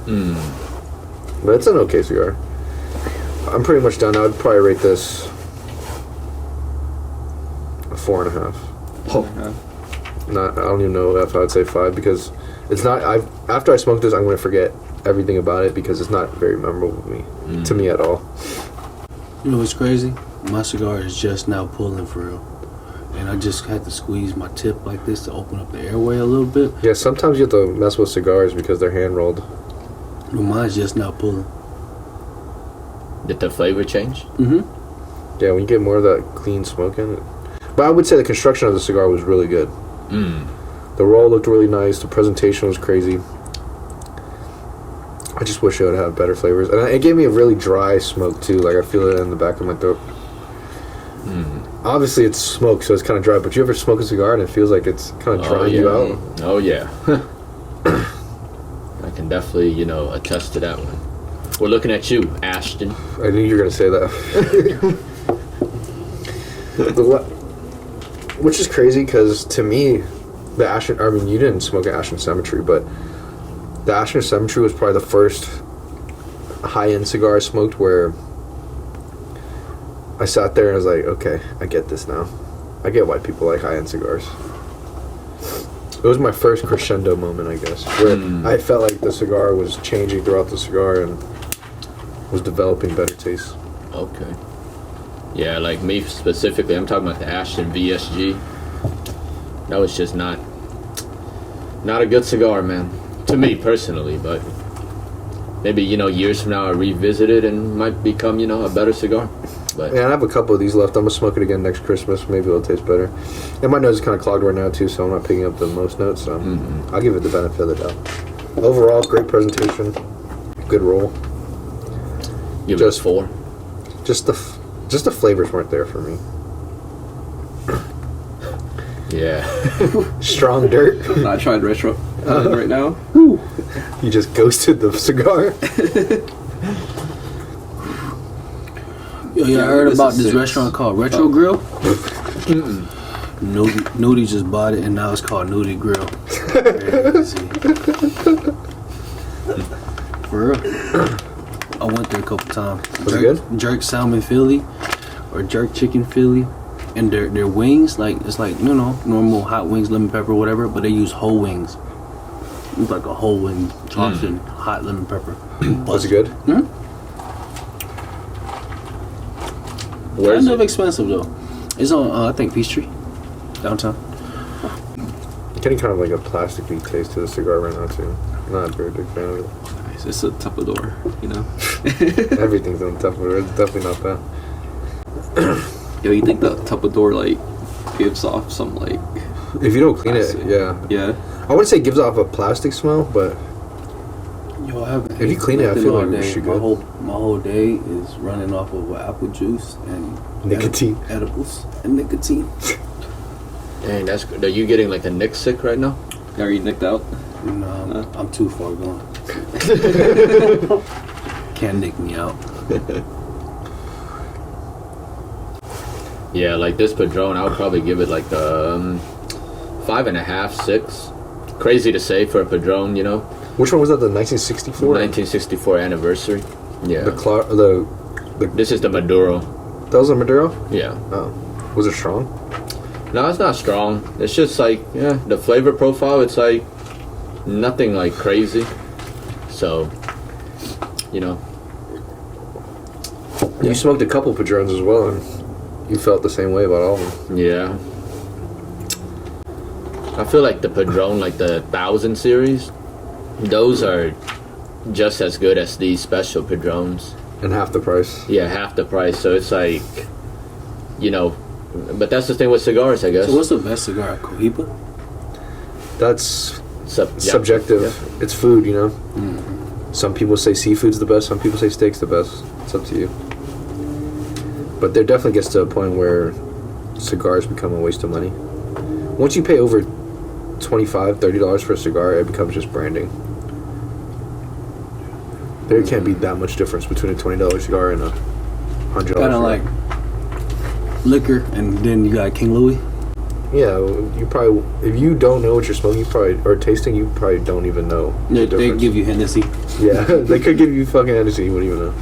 But it's an okay cigar. I'm pretty much done. I would probably rate this a 4.5. Not, I don't even know if I would say 5 because it's not. After I smoke this, I'm going to forget everything about it because it's not very memorable to me at all. You know what's crazy? My cigar is just now pulling for real. And I just had to squeeze my tip like this to open up the airway a little bit. Yeah, sometimes you have to mess with cigars because they're hand rolled. But mine's just now pulling. Did the flavor change? Mm-hmm. Yeah, when you get more of that clean smoking. But I would say the construction of the cigar was really good. The roll looked really nice. The presentation was crazy. I just wish it would have better flavors. And it gave me a really dry smoke too. Like I feel it in the back of my throat. Obviously it's smoke, so it's kind of dry. But you ever smoke a cigar and it feels like it's kind of drying you out? Oh yeah. I can definitely, attest to that one. We're looking at you, Ashton. I knew you were gonna say that. Which is crazy because to me, the Ashton. I mean, you didn't smoke an Ashton Cemetery, but the Ashton Cemetery was probably the first high-end cigar I smoked where I sat there and I was like, okay, I get this now. I get why people like high-end cigars. It was my first crescendo moment, I guess, where I felt like the cigar was changing throughout the cigar and was developing better taste. Okay. Yeah, like me specifically, I'm talking about the Ashton VSG. That was just not a good cigar, man. To me personally, but maybe, years from now I revisit it and might become, a better cigar. But yeah, I have a couple of these left. I'm gonna smoke it again next Christmas. Maybe it'll taste better. And my nose is kind of clogged right now too, so I'm not picking up the most notes. So I'll give it the benefit of the doubt. Overall, great presentation, good roll. give it a 4. Just the flavors weren't there for me. Yeah. Strong dirt. I tried retro right now. You just ghosted the cigar. Yo, Yeah, I heard this about is this 6. restaurant called Retro Grill. Nudie just bought it, and now it's called Nudie Grill. Crazy. For real. I went there a couple times. Was it good? Jerk salmon Philly or jerk chicken Philly. And their wings, it's like, normal hot wings, lemon pepper, whatever, but they use whole wings. It's like a whole wing chopped in hot lemon pepper. Was it good? Where is Kind of it? expensive though. It's on, I think, Peachtree, downtown. Getting kind of like a plasticky taste to the cigar right now too. Not a very big fan of it. It's a Tapador, Everything's on top of it. It's definitely not that. Yo, you think the Tapador gives off some If you don't clean plastic? it, yeah. Yeah. I wouldn't say it gives off a plastic smell, but Yo, I haven't if you clean it, I nothing feel all like day. it should my go. whole day is running off of apple juice and Nicotine. edibles and nicotine. Dang, that's good. Are you getting like a Nick sick right now? Are you nicked out? No, I'm too far gone. Can't nick me out. Yeah, like this Padron, I would probably give it like 5.5, 6. Crazy to say for a Padron, Which one was that? The 1964? 1964 anniversary. Yeah. This is the Maduro. That was a Maduro? Yeah. Oh. Was it strong? No, it's not strong. It's just the flavor profile, it's like nothing like crazy. So, You smoked a couple Padrones as well, and you felt the same way about all of them. Yeah. I feel like the Padron, like the 1000 series, those are just as good as these special Padrones. And half the price. Yeah, half the price. So it's like, but that's the thing with cigars, I guess. So what's the best cigar? Cohiba? That's Yeah. subjective. Yeah. It's food, Some people say seafood's the best. Some people say steak's the best. It's up to you. But there definitely gets to a point where cigars become a waste of money. Once you pay over $25, $30 for a cigar, it becomes just branding. There can't be that much difference between a $20 cigar and a $100 cigar. Kind of like liquor, and then you got King Louis. Yeah, you probably, if you don't know what you're smoking, or tasting, you probably don't even know. Yeah, the they difference. give you Hennessy. Yeah, they could give you fucking Hennessy, you wouldn't even know.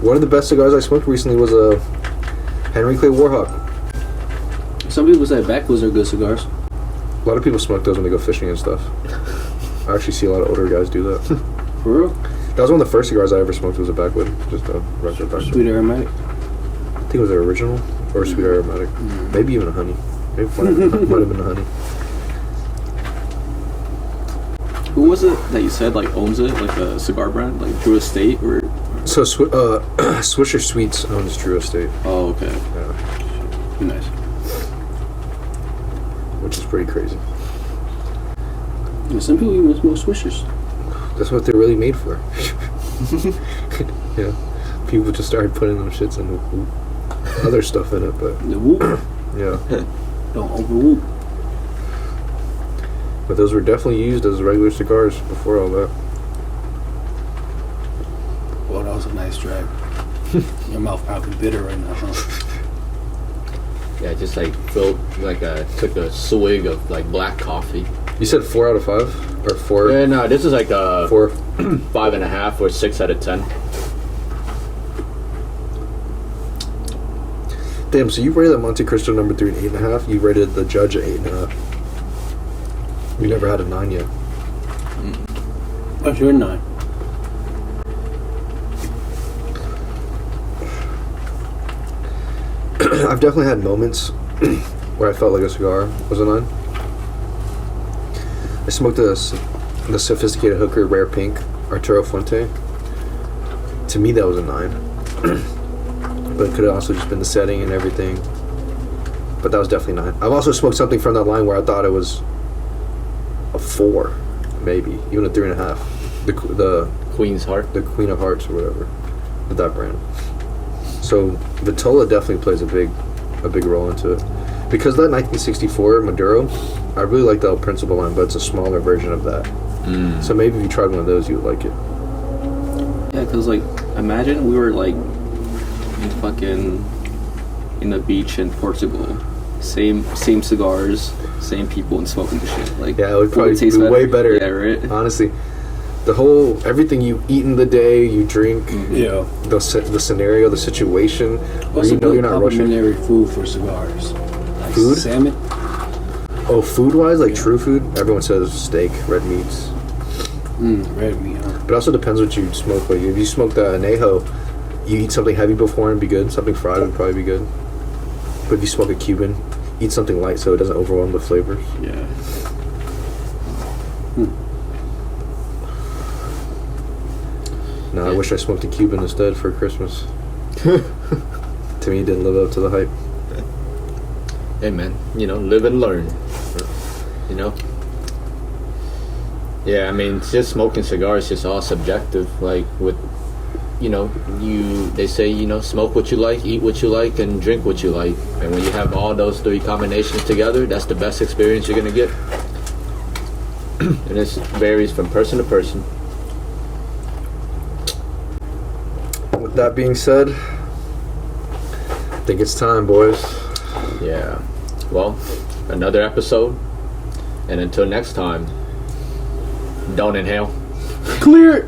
One of the best cigars I smoked recently was a Henry Clay Warhawk. Some people say backwoods are good cigars. A lot of people smoke those when they go fishing and stuff. I actually see a lot of older guys do that. For real? That was one of the first cigars I ever smoked, was a backwood. Just a regular backwood. Sweet aromatic. I think it was the original, or sweet aromatic. Maybe even a honey. Maybe it might have been a honey. Who was it that you said like owns it, like a cigar brand, like Drew Estate or? So, Swisher Sweets owns Drew Estate. Oh, okay. Yeah. Nice. Which is pretty crazy. Yeah, some people even smoke swishers. That's what they're really made for. Yeah. People just started putting them shits and other stuff in it, but The whoop. yeah. Don't over whoop. But those were definitely used as regular cigars before all that. Well, that was a nice drag. Your mouth probably bitter right now, huh? Yeah, just like took a swig of like black coffee. You said 4 out of 5? Or 4? Yeah, no, this is like a 4. 5.5 or 6 out of 10. Damn, so you rated that Monte Cristo number 3 an 8.5. You rated the Judge at 8.5. You never had a 9 yet. Oh, you're 9. I've definitely had moments where I felt like a cigar was a 9. I smoked the Sophisticated Hooker Rare Pink Arturo Fuente. To me, that was a 9. But it could have also just been the setting and everything. But that was definitely 9. I've also smoked something from that line where I thought it was a 4, maybe even a 3.5. The Queen's Heart. the Queen of Hearts or whatever, with that brand. So Vitola definitely plays a big role into it. Because that 1964 Maduro, I really like the El Principal line, but it's a smaller version of that. So maybe if you tried one of those, you would like it. Yeah, because like imagine we were like in the beach in Portugal, same cigars, same people, and smoking the shit. Like, Yeah, it would probably taste be way better. Yeah, right. Honestly, everything you eat in the day, you drink, Yeah. the scenario, the situation, where What's you a know good you're not rushing. complimentary food for cigars? Like Food? Salmon? Oh, food-wise, like true food, everyone says steak, red meats. Red meat, huh? But it also depends what you smoke. Like if you smoke the Anejo, you eat something heavy before and be good. Something fried would probably be good. But if you smoke a Cuban, eat something light so it doesn't overwhelm the flavors. Yeah. No, I wish I smoked a Cuban instead for Christmas. To me, it didn't live up to the hype. Hey man, live and learn. Yeah, I mean, just smoking cigars is just all subjective. Like with, they say, smoke what you like, eat what you like, and drink what you like. And when you have all those 3 combinations together, that's the best experience you're gonna get. And this varies from person to person. With that being said, I think it's time, boys. Yeah. Well, another episode. And until next time, don't inhale. Clear!